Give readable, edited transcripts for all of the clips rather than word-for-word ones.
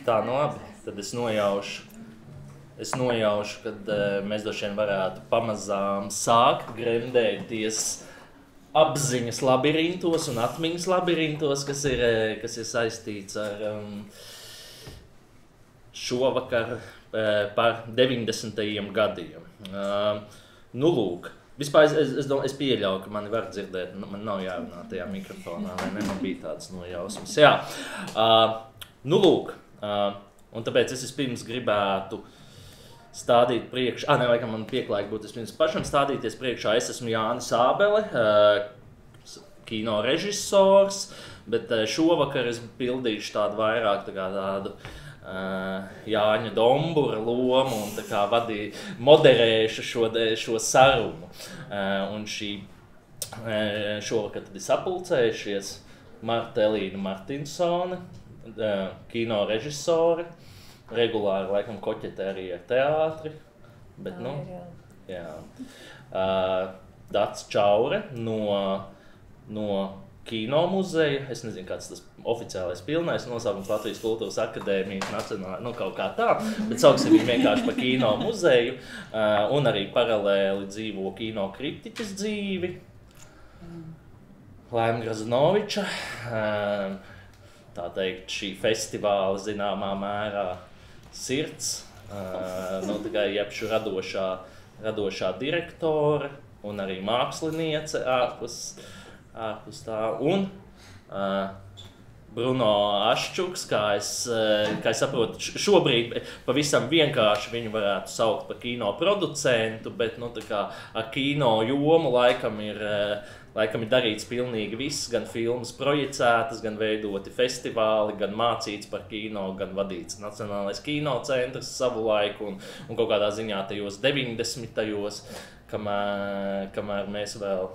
Tā, nu labi, tad es nojaušu, kad mēs droši vien varētu pamazām sākt gremdēties apziņas labirintos un atmiņas labirintos, kas ir saistīts ar šovakar par 90. gadiem. Nu lūk, vispār es pieļauju, ka mani var dzirdēt, man nav jārunā tajā mikrofonā, vai ne, man bija tāds nojausmas. Jā, nu lūk, un tāpēc es vispirms gribētu stādīt priekšā, nevajag man pieklājīgi būt vispirms pašam stādīties priekšā. Es esmu Jānis Ābele, kino režisors, bet šovakar es pildīšu tādu vairāk tādu Jāņa Dombura lomu un tā kā moderēšu šo sarunu. Un šovakar tad ir sapulcējušies Marta Elīna Martinsone, kino režisore, regulāri laikam koķetē arī ar teātri, bet jā. Dats Čaure no Kino muzeja, es nezinu, kāds tas oficiālais pilnais nosaukums Latvijas Kultūras akadēmijas nacionālā, kaut kā tā, bet sauksim viņu vienkārši par Kino muzeju, un arī paralēli dzīvo kino kritiķes dzīvi, Laima Graznoviča, tā teikt, šī festivāla zināmā mērā sirds, jebšu radošā direktore un arī māksliniece ārpus tā. Un Bruno Aščuks, kā es saprotu, šobrīd pavisam vienkārši viņu varētu saukt par kino producentu, bet ar kino jomu laikam ir darīts pilnīgi viss, gan filmas projicētas, gan veidoti festivāli, gan mācīts par kino, gan vadīts Nacionālais kinocentrs savu laiku un kaut kādā ziņā tajos 90. Kamēr mēs vēl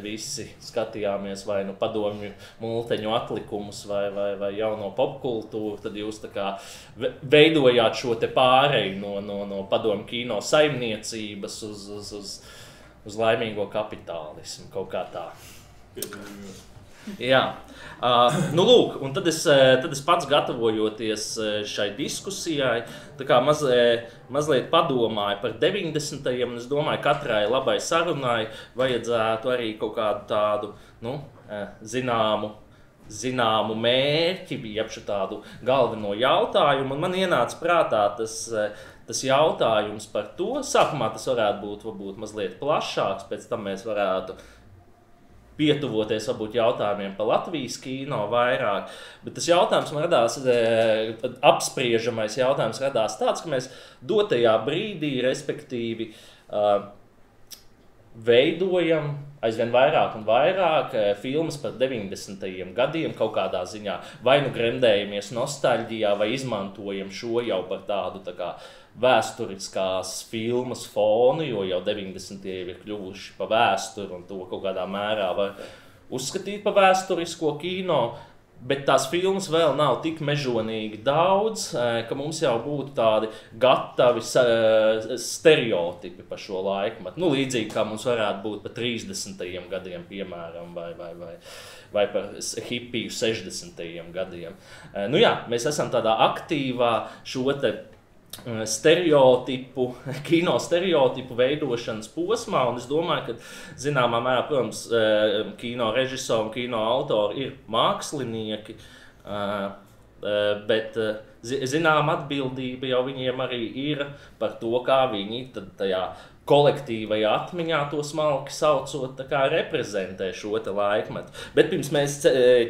visi skatījāmies vai nu padomju multeņu atlikumus vai jauno popkultūru, tad jūs tā kā veidojāt šo te pāreju no padomju kino saimniecības uz laimīgo kapitālismu, kaut kā tā. Jā. Nu lūk, un tad es pats gatavojoties šai diskusijai, tā kā mazliet padomāju par 90. un es domāju, katrai labai sarunai vajadzētu arī kaut kādu tādu, zināmu mērķi, jeb tādu galveno jautājumu, un man ienāca prātā tas jautājums par to. Sākumā tas varētu būt varbūt mazliet plašāks, pēc tam mēs varētu pietuvoties varbūt jautājumiem par Latvijas kino vairāk, bet tas jautājums man radās, apspriežamais jautājums radās tāds, ka mēs dotajā brīdī, respektīvi, veidojam aizvien vairāk un vairāk filmas par 90. gadiem kaut kādā ziņā. Vai nu gremdējamies nostalģijā, vai izmantojam šo jau par tādu tā kā vēsturiskās filmas fonu, jo jau 90. ir kļuvuši pa vēsturi un to kaut kādā mērā var uzskatīt par vēsturisko kino. Bet tās filmas vēl nav tik mežonīgi daudz, ka mums jau būtu tādi gatavi stereotipi par šo laikmetu. Līdzīgi kā mums varētu būt par 30. gadiem, piemēram, vai par hipiju 60. gadiem. Mēs esam tādā aktīvā šo te kino stereotipu veidošanas posmā, un es domāju, ka zināmā mērā, protams, kino režisori un kino autori ir mākslinieki, bet zināma atbildība jau viņiem arī ir par to, kā viņi tad tajā kolektīvajā atmiņā to smalki saucot, tā kā reprezentē šo te laikmetu. Bet pirms mēs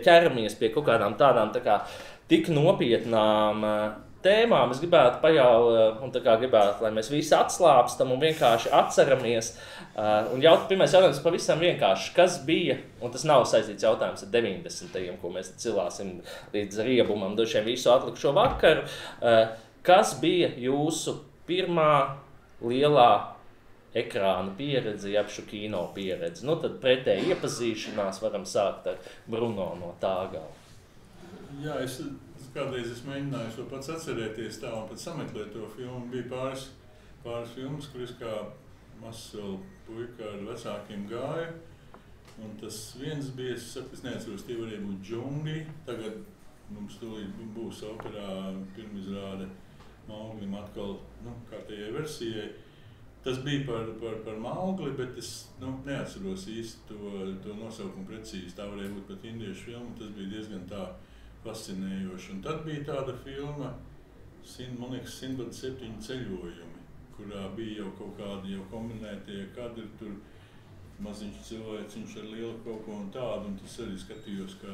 ķeramies pie kaut kādām tādām tā kā tik nopietnām tēmām, es gribētu gribētu, lai mēs visi atslāpstam un vienkārši atceramies. Un pirmais jautājums pavisam vienkārši, kas bija, un tas nav saistīts jautājums ar 90. ko mēs cilāsim līdz riebumam, došiem visu atlikušo vakaru. Kas bija jūsu pirmā lielā ekrāna pieredze, jeb šo kino pieredze? Tad pretēji iepazīšanās varam sākt ar Bruno no tā gala. Jā, kādreiz es mēģināju to pats atcerēties tā un pat sameklēt to filmu. Bija pāris filmas, kuras kā mazs vēl puika ar vecākiem gāja. Un tas viens bija, es neatceros, tie varēja būt Džungļi. Tagad mums tūlīt būs operā pirmizrāde Mauglim atkal, kārtējai versijai. Tas bija par Maugli, bet es neatceros īsti to nosaukumu precīzi. Tā varēja būt pat indiešu filma, tas bija diezgan tā fascinējoši. Un tad bija tāda filma, man liekas, 107 ceļojumi, kurā bija jau kaut kādi jau kombinētie kadri, tur maziņš cilvēciņš ar lielu kaut ko un tādu, un tas arī skatījos, kā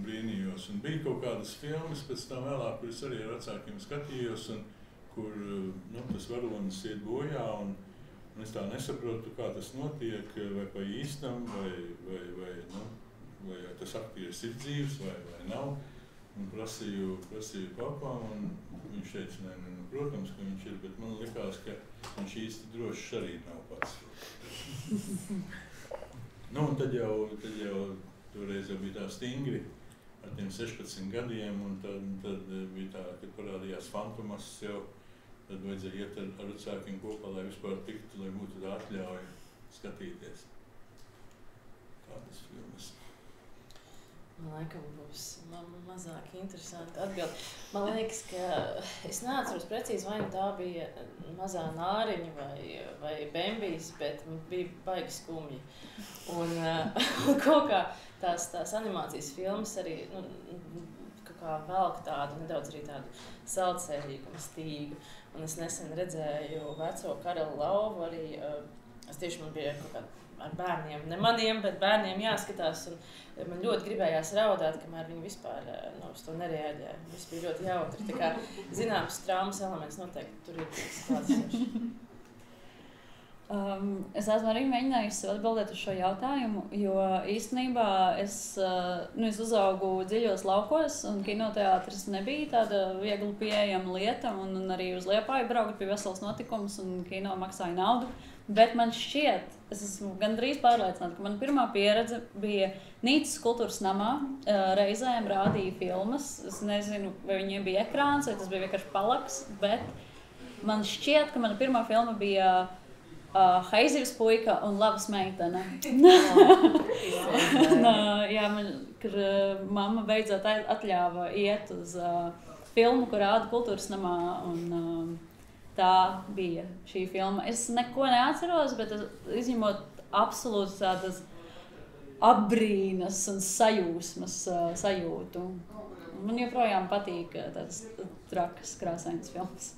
brīnījos. Un bija kaut kādas filmas pēc tam vēlāk, kuras arī ar vecākiem skatījos, un kur tas varonis iet bojā, un es tā nesaprotu, kā tas notiek, vai pa īstam, vai tas aktieris ir dzīvs, vai nav. Un prasīju papām, un viņš teica, protams, ka viņš ir, bet man likās, ka viņš īsti drošs arī nav pats. Un tad jau toreiz jau bija tā stingri, ar tiem 16 gadiem, un tad bija tā, kad parādījās Fantomas jau, tad vajadzēja iet ar vecākiem kopā, lai vispār tiktu, lai būtu tā atļauja skatīties tādas filmas. Man laikam būs mazāk interesanti atbild. Man liekas, ka es neatceros precīzi, vai tā bija mazā nāriņa vai Bembijs, bet bija baigi skumji. Un kaut kā tās animācijas filmas arī kā velk tādu nedaudz arī tādu saldsēļīgumu stīgu. Un es nesen redzēju veco Karelu Lauvu arī, es tieši man bija kaut kā ar bērniem, ne maniem, bet bērniem jāskatās. Un man ļoti gribējās raudāt, kamēr viņi vispār uz to nereaģēja. Viss bija ļoti jautri. Tā kā zināms traumas elements noteikti tur ir klātsošs. Es esmu arī mēģinājusi atbildēt uz šo jautājumu, jo īstenībā es uzaugu dziļos laukos, un kinoteātris nebija tāda viegli pieejama lieta, un arī uz Liepāju braukt pie veselas notikums, un kino maksāja naudu. Bet man šķiet, es esmu gandrīz pārliecināta, ka mana pirmā pieredze bija Nīcas kultūras namā. Reizēm rādīja filmas. Es nezinu, vai viņiem bija ekrāns, vai tas bija vienkārši palaks, bet man šķiet, ka mana pirmā filma bija Haizivs puika un Labas meitene. Kad mamma beidzot atļāva iet uz filmu, kur rāda kultūras namā, un tā bija šī filma. Es neko neatceros, bet izņemot absolūti tādas apbrīnas un sajūsmas sajūtu. Man joprojām patīk tādas trakas, krāsainas filmas.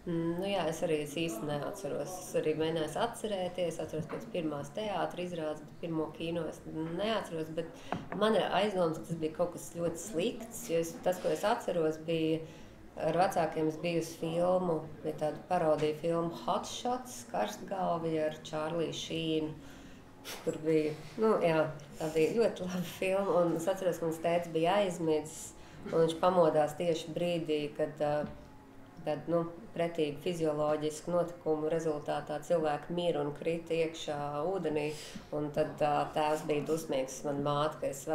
Es arī īsti neatceros. Es arī mēģināju atcerēties, atceros pēc pirmās teātra izrādes, bet pirmo kino es neatceros, bet man ir aizdoms, ka tas bija kaut kas ļoti slikts, jo tas, ko es atceros, bija ar vecākiem es biju uz filmu, bija tāda parodija filma Hot Shots, Karstgalvi ar Čārliju Šīnu, kur bija, tā bija ļoti laba filma, un es atceros, ka mans tētis bija aizmidzis, un viņš pamodās tieši brīdī, kad pretīgu fizioloģisku notikumu rezultātā cilvēki mir un krita iekšā ūdenī, un tad tēvs bija dusmīgs man māte, ka es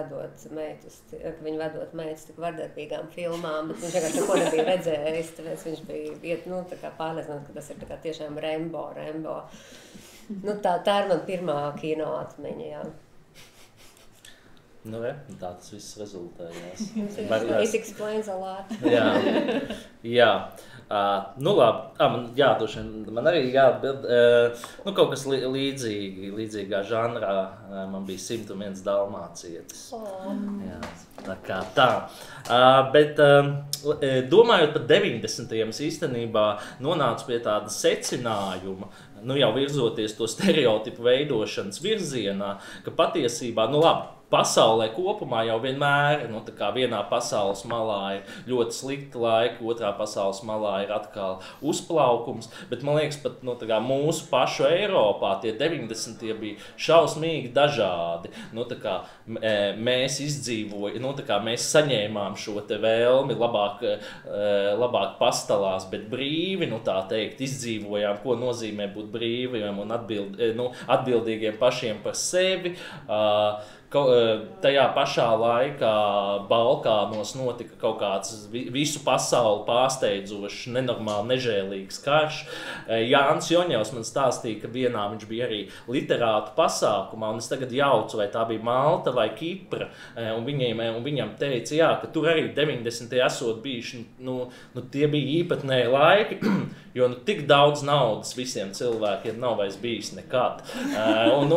viņi vedot meitas tik vardarbīgām filmām, bet viņš vienkārši neko nebija redzējis, tāpēc viņš bija pārliecināts, ka tas ir tiešām Rembo. Tā ir man pirmā kino atmiņa, jā. Tā tas viss rezultējās. It explains a lot. Jā. Labi. Man arī jāatbild. Kaut kas līdzīgā žanrā. Man bija 101 dalmācietis. Jā, tā kā tā. Bet domājot par 90. īstenībā nonācu pie tāda secinājuma, jau virzoties to stereotipu veidošanas virzienā, ka patiesībā, pasaulē kopumā jau vienmēr, vienā pasaules malā ir ļoti slikta laika, otrā pasaules malā ir atkal uzplaukums, bet man liekas, pat mūsu pašu Eiropā tie 90. bija šausmīgi dažādi. Mēs izdzīvojam, mēs saņēmām šo te vēlmi labāk pastalās, bet brīvi, tā teikt, izdzīvojām, ko nozīmē būt brīviem un atbildīgiem pašiem par sevi. tajā pašā laikā Balkānos notika kaut kāds visu pasauli pārsteidzošs, nenormāli nežēlīgs karš. Jānis Joņevs man stāstīja, ka vienā viņš bija arī literātu pasākumā, un es tagad jaucu, vai tā bija Malta vai Kipra, un viņam teica, jā, ka tur arī 90. esot bijuši, tie bija īpatnēji laiki, jo tik daudz naudas visiem cilvēkiem nav vairs bijis nekad. Un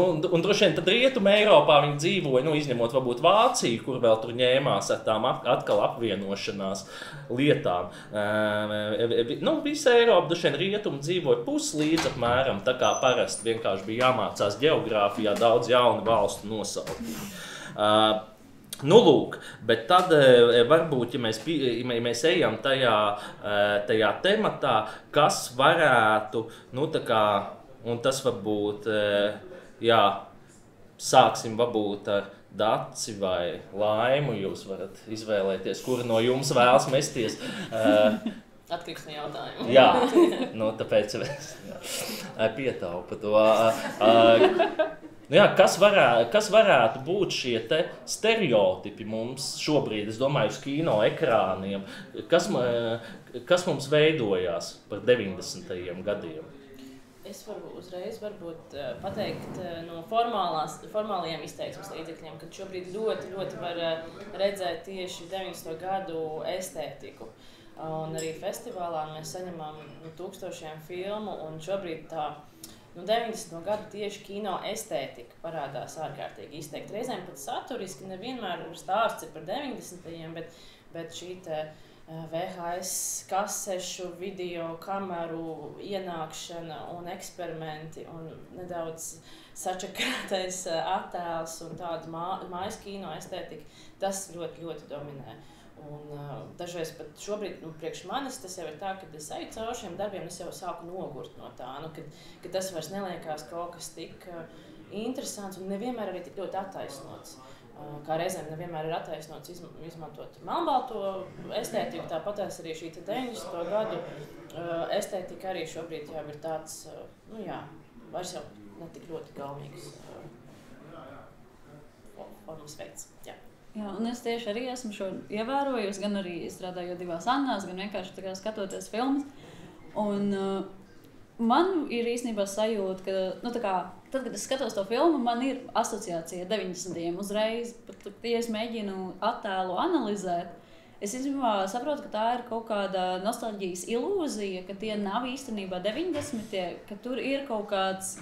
droši vien tad Rietuma Eiropā viņi dzīvoja, izņemot varbūt Vāciju, kur vēl tur ņēmās ar tām atkal apvienošanās lietām. Visa Eiropa, droši vien Rietuma dzīvoja puslīdz apmēram, tā kā parasti vienkārši bija jāmācās ģeogrāfijā daudz jaunu valstu nosaukumi. Lūk, bet tad varbūt, ja mēs ejam tajā tematā, kas varētu, un tas varbūt, sāksim varbūt ar Daci vai Laimu, jūs varat izvēlēties, kuri no jums vēlas mesties. Atkarīgs no jautājuma. Jā, tāpēc es pietaupu to. Kas varētu būt šie te stereotipi mums šobrīd, es domāju, uz kino ekrāniem, kas mums veidojās par 90. gadiem? Es varu uzreiz pateikt no formālajiem izteiksmes līdzekļiem, kad šobrīd ļoti, ļoti var redzēt tieši 90. gadu estētiku. Un arī festivālā mēs saņemam tūkstošiem filmu, un šobrīd tā 90. gadu tieši kino estētika parādās ārkārtīgi izteikti. Reizēm pat saturiski, nevienmēr stāsts ir par 90. bet šī te VHS kasešu, video kameru ienākšana un eksperimenti un nedaudz sačakrātais attēls un tāda mājas kino estētika, tas ļoti, ļoti dominē. Un dažreiz pat šobrīd, priekš manis, tas jau ir tā, kad es eju caur šiem darbiem, es jau sāku nogurt no tā, ka tas vairs neliekās kaut kas tik interesants un nevienmēr arī tik ļoti attaisnots. Kā reizēm nevienmēr ir attaisnots izmantot melnbalto estētiku, tāpat arī šī 90. gadu estētika arī šobrīd jau ir tāds, vairs jau ne tik ļoti gaumīgs formas veids. Jā, un es tieši arī esmu šo ievērojusi, gan arī strādājot divās Annās, gan vienkārši skatoties filmas. Un man ir īstenībā sajūta, ka, tad, kad es skatos to filmu, man ir asociācija 90. uzreiz, pat, ja es mēģinu attēlu analizēt, es īstenībā saprotu, ka tā ir kaut kāda nostalģijas ilūzija, ka tie nav īstenībā 90. ka tur ir kaut kāds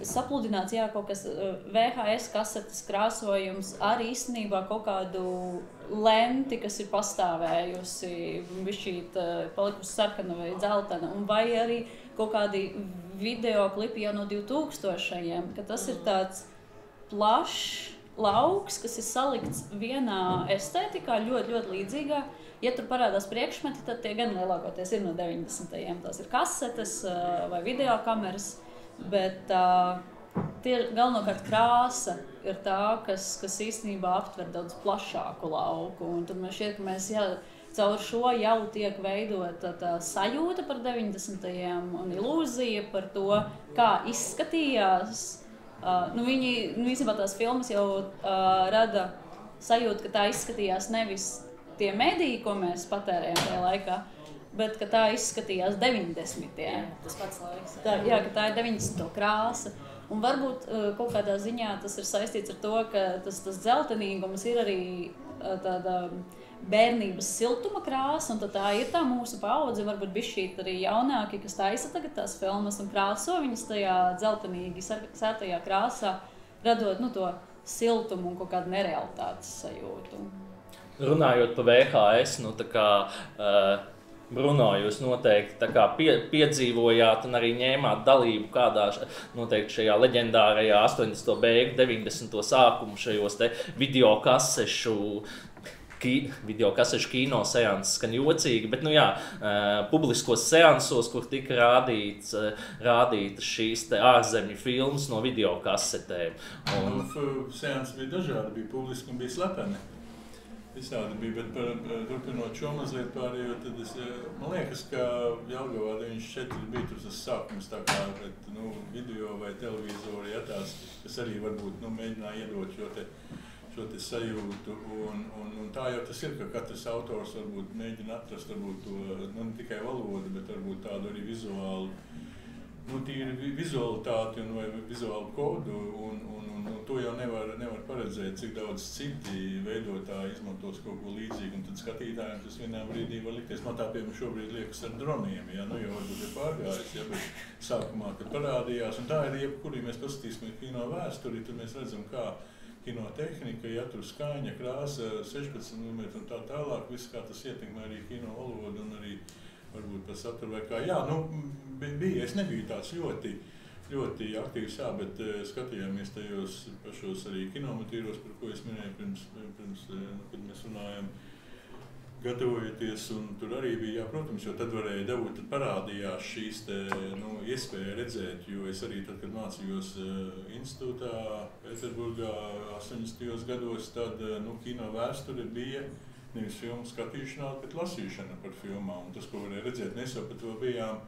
sapludināts, kaut kas VHS kasetes krāsojums ar īstenībā kaut kādu lenti, kas ir pastāvējusi, bišķīt palikusi sarkana vai dzeltena, un vai arī kaut kādi video klipi jau no 2000-ajiem, ka tas ir tāds plašs lauks, kas ir salikts vienā estētikā, ļoti, ļoti līdzīgā. Ja tur parādās priekšmeti, tad tie gan lielākoties ir no 90-ajiem. Tās ir kasetes vai video kameras. Bet tie galvenokārt krāsa ir tā, kas īstenībā aptver daudz plašāku lauku. Un tad man šķiet, ka mēs caur šo jau tiek veidota tā sajūta par 90-ajiem un ilūzija par to, kā izskatījās. Īstenībā tās filmas jau rada sajūtu, ka tā izskatījās nevis tie mediji, ko mēs patērējam tajā laikā, bet ka tā izskatījās 90. Tas pats laiks. Ka tā ir 90. krāsa. Un varbūt kaut kādā ziņā tas ir saistīts ar to, ka tas dzeltenīgums ir arī tāda bērnības siltuma krāsa, un tā ir tā mūsu paudze, varbūt bišķīt arī jaunāki, kas taisa tagad tās filmas un krāso viņas tajā dzeltenīgi sērtajā krāsā, radot to siltumu un kaut kādu nerealitātes sajūtu. Runājot par VHS, Bruno, jūs noteikti piedzīvojāt un arī ņēmāt dalību kādā noteikti šajā leģendārajā 80. beigu, 90. sākumu šajos te videokasešu kino seanses, skan jocīgi, bet publiskos seansos, kur tika rādītas šīs te ārzemju filmas no videokasetēm. Seanses bija dažādi, bija publiski un bija slepeni. Visādi bija, bet turpinot šo mazliet pārējo, tad man liekas, ka Jelgavā 94 bija tas sākums tā kā video vai televizori, ja tās, kas arī varbūt mēģināja iedot šo te sajūtu. Un tā jau tas ir, ka katrs autors varbūt mēģina atrast varbūt to, ne tikai valodu, bet varbūt tādu arī vizuālu, tīri vizualitāti vai vizuālu kodu. Un to jau nevar paredzēt, cik daudz citi veidotāji izmantos kaut ko līdzīgu, un tad skatītājiem tas vienā brīdī var likties. Man tā piemēram šobrīd liekas ar droniem, ja, jau varbūt ir pārgājis, ja, bet sākumā, kad parādījās, un tā ir jebkurī mēs paskatīsimies kino vēsturi, tad mēs redzam, kā kinotehnika, ja tur skaņa, krāsa, 16 mm un tā tālāk, viss kā tas ietekmē arī kino valodu un arī varbūt par saturu vai kā. Jā, bija, es nebiju tāds ļoti aktīvs, jā, bet skatījāmies tajos pašos arī kinomatīros, par ko es minēju pirms kad mēs runājam, gatavojoties, un tur arī bija, jā, protams, jo tad varēja dabūt, tad parādījās šīs iespēja redzēt, jo es arī tad, kad mācījos institūtā Pēterburgā 80. gados, tad kino vēsture bija nevis filmu skatīšanā, bet lasīšana par filmām, un tas, ko varēja redzēt, mēs jau par to bijām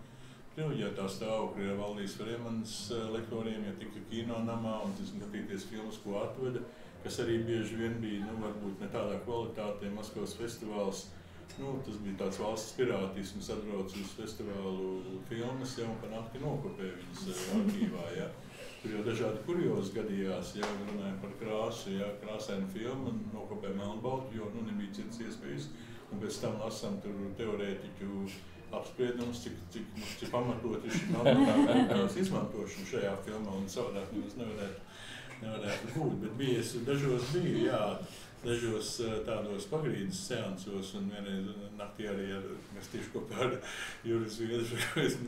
privileģētā stāvoklī ar Valdīs Vremanas lektoriem, ja tika kino namā un skatīties filmas, ko atveda, kas arī bieži vien bija, varbūt ne tādā kvalitātē. Maskavas festivāls, tas bija tāds valsts pirātisms, atbrauc uz festivālu filmas, ja, un pa nakti nokopē viņas arhīvā, ja. Tur jau dažādi kuriozi gadījās, ja, runājam par krāsu, ja, krāsainu filmu, nokopē melnbaltu, jo, nebija citas iespējas, un pēc tam lasām tur teorētiķu apspriedums, cik pamatot ir šī melnbaltās izmantošana šajā filmā, un savādāk mums nevarētu būt, bet dažos bija, jā, dažos tādos pagrīdes seansos, un vienreiz naktī arī mēs tieši kopā ar Juris Viedru, mēs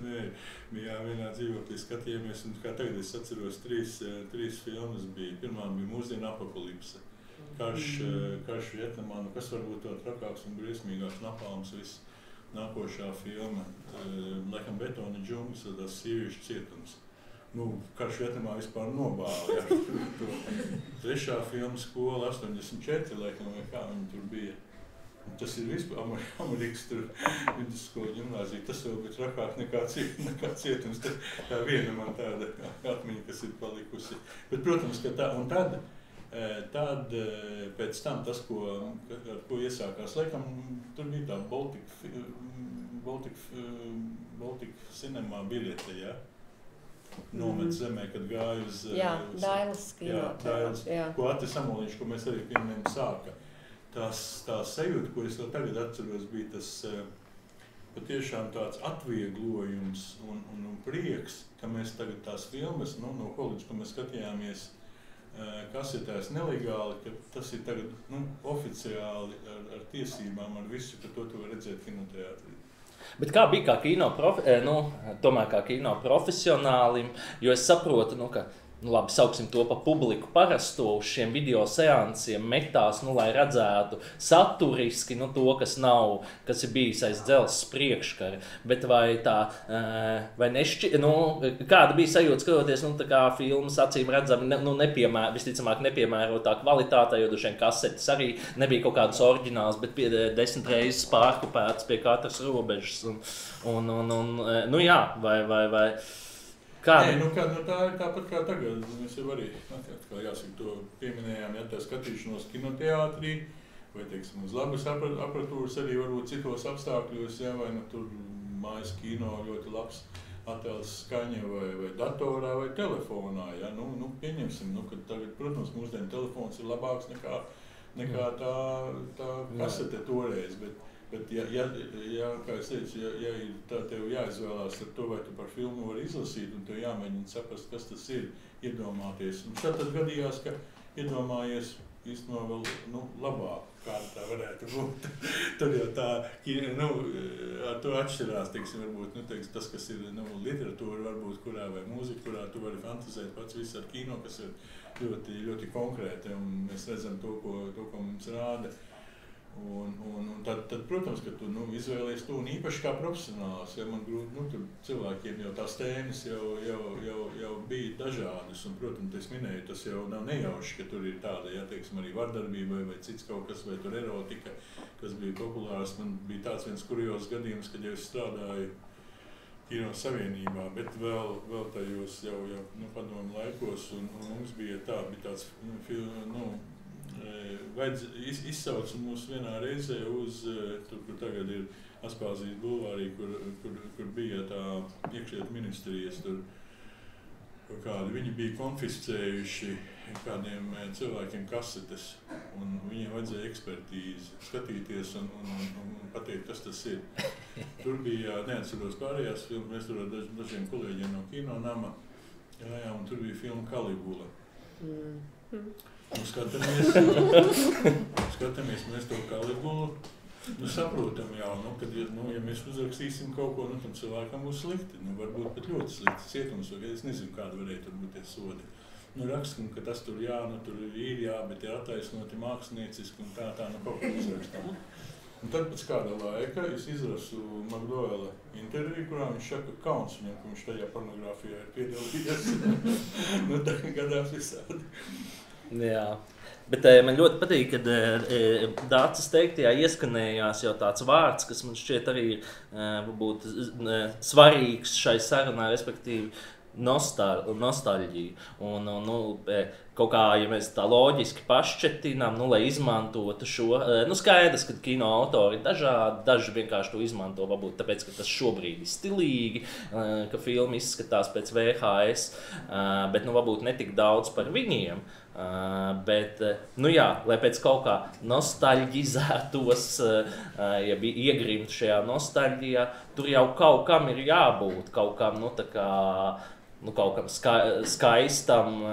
bijām vienā dzīvoklī, skatījāmies, un kā tagad es atceros, trīs filmas bija. Pirmā bija Mūsdienu apokalipse, Karš Vietnamā, kas varbūt to trakāks un briesmīgāks, Napalms, viss. Nākošā filma, laikam Betona džunglis, tas sieviešu cietums. Karš Vietnamā vispār nobāva, jā, to. Trešā filma Skola 84, laikam, vai kā viņi tur bija. Tas ir vispār Amerikas tur vidusskola ģimnāzija, tas vēl bija trakāk nekā cietums. Tā viena man tāda atmiņa, kas ir palikusi. Bet, protams, ka tā, un tad pēc tam tas, ar ko iesākās, laikam, tur bija tā Baltic Cinema biļete, ja? Nomet zemē, kad gāja uz... Jā, Dailas kinoteātris. Ko Ati Samoliņš, ko mēs arī pieminējam, sāka. Tā sajūta, ko es vēl tagad atceros, bija tas patiešām tāds atvieglojums un prieks, ka mēs tagad tās filmas, no koledžas, ko mēs skatījāmies, kasetēs nelegāli, ka tas ir tagad oficiāli ar tiesībām, ar visu, ka to var redzēt kinoteātrī. Bet kā bija tomēr kā kino profesionālim, jo es saprotu, ka labi, sauksim to pa publiku parasto uz šiem video seansiem metās, lai redzētu saturiski, to, kas ir bijis aiz dzelzs priekškara. Bet vai tā, vai kāda bija sajūta skatoties, tā kā filmas acīm redzami, visticamāk nepiemērotā kvalitātē, jo dušiem kasetes arī nebija kaut kādas oriģināls, bet 10 reizes pārkopētas pie katras robežas. Jā, vai Nē, tā ir tāpat kā tagad. Mēs jau arī, jāsaka, to pieminējām, ja tā skatīšanos kinoteātrī, vai, teiksim, uz labas aparatūras arī varbūt citos apstākļos, ja, vai tur mājas kino ļoti labs attēls skaņa vai datorā vai telefonā, ja. Pieņemsim, ka tagad, protams, mūsdienu telefons ir labāks nekā tā kasete toreiz, bet kā es teicu, ja tev jāizvēlās ar to, vai tu par filmu vari izlasīt, un tev jāmēģina saprast, kas tas ir, iedomāties. Un tad gadījās, ka iedomājies īstenībā vēl labāk, kāda tā varētu būt. Tad jau tā, ar to atšķirās, varbūt, tas, kas ir literatūra, varbūt, kurā vai mūzika, kurā tu vari fantazēt pats visu ar kino, kas ir ļoti, ļoti konkrēti, un mēs redzam to, ko mums rāda. Un tad, protams, ka tu izvēlies to un īpaši kā profesionāls. Ja man grūti, tur cilvēkiem jau tās tēmas jau bija dažādas. Un, protams, es minēju, tas jau nav nejauši, ka tur ir tāda, ja, teiksim, arī vardarbība vai cits kaut kas, vai tur erotika, kas bija populārs. Man bija tāds viens kurjos gadījums, kad jau es strādāju Kino Savienībā, bet vēl tajos jau padomu laikos, un mums bija tāds izsauc mūs vienā reizē uz, tur, kur tagad ir Aspāzijas bulvārī, kur bija tā iekšlietu ministrijas, tur kādi, viņi bija konfiscējuši kādiem cilvēkiem kasetes, un viņiem vajadzēja ekspertīzi skatīties un pateikt, kas tas ir. Tur bija, neatceros pārējās filmas, mēs tur ar dažiem kolēģiem no Kino nama gājām, un tur bija filma Kaligula. Un skatāmies mēs to Kaligulu, saprotam jau, kad ja mēs uzrakstīsim kaut ko, tad cilvēkam būs slikti, varbūt pat ļoti slikti cietums, vai es nezinu, kāda varēja tur būt tie sodi. Rakstam, ka tas tur tur ir bet ir attaisnoti mākslinieciski un tā kaut ko uzrakstam. Un tad pēc kāda laika es izrasu Magdoela interviju, kurā viņš saka, kauns viņam, ka viņš tajā pornogrāfijā ir piedalījies. Tā gadās visādi. Jā, bet man ļoti patīk, kad Dācis teiktajā ieskanējās jau tāds vārds, kas man šķiet arī varbūt svarīgs šai sarunā, respektīvi nostalģija. Un kaut kā, ja mēs tā loģiski pašķetinām, lai izmantotu šo, skaidrs, ka kino autori ir dažādi, daži vienkārši to izmanto, varbūt tāpēc, ka tas šobrīd ir stilīgi, ka filma izskatās pēc VHS, bet varbūt netik daudz par viņiem. Bet, lai pēc kaut kā nostalģizētos, ja bija iegrimtu šajā nostalģijā, tur jau kaut kam ir jābūt, kaut kam, kaut kam skaistam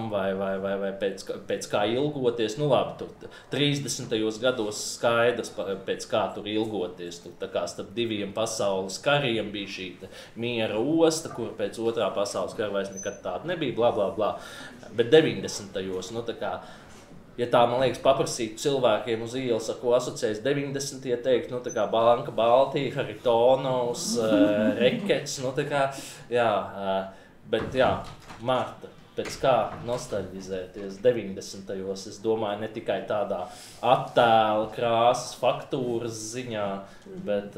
vai pēc kā ilgoties. Labi, tur 30. gados skaidrs, pēc kā tur ilgoties. Tur tā kā starp diviem pasaules kariem bija šī miera osta, kur pēc otrā pasaules kara vairs nekad tāda nebija, bla, bla, bla. Bet 90. tā kā, ja tā, man liekas, paprasītu cilvēkiem uz ielas, ar ko asociējas 90. teikt, tā kā Banka Baltija, Haritonovs, Rekets, bet jā, Marta, pēc kā nostalģizēties 90. Es domāju, ne tikai tādā attēla, krāsas, faktūras ziņā, bet...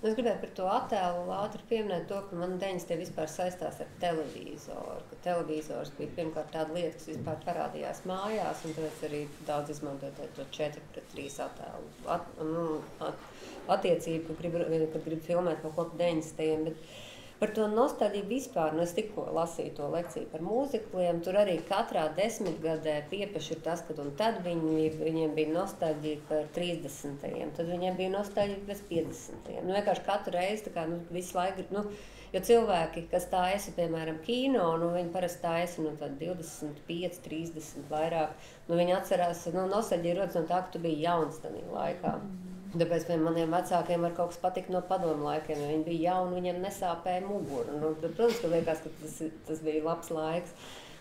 Es gribēju par to attēlu ātri pieminēt to, ka man 90. vispār saistās ar televizoru. Ka televizors bija pirmkārt tāda lieta, kas vispār parādījās mājās, un tāpēc arī daudz izmantoja to 4:3 attēlu attiecību, kad grib filmēt kaut ko par 90. Bet par to nostalģiju vispār, es tikko lasīju to lekciju par mūzikliem, tur arī katrā desmitgadē piepaši ir tas, ka un tad viņiem bija nostalģija par 30. Tad viņiem bija nostalģija pēc 50. Vienkārši katru reizi, tā kā, visu laiku, jo cilvēki, kas tā esi, piemēram, kino, viņi parasti tā esi, 25, 30 vairāk, viņi atcerās, nostalģija rodas no tā, ka tu biji jauns tādā laikā. Tāpēc maniem vecākiem var kaut kas patikt no padomu laikiem, ja viņi bija jauni, viņiem nesāpēja muguru. Protams, ka liekas, ka tas bija labs laiks.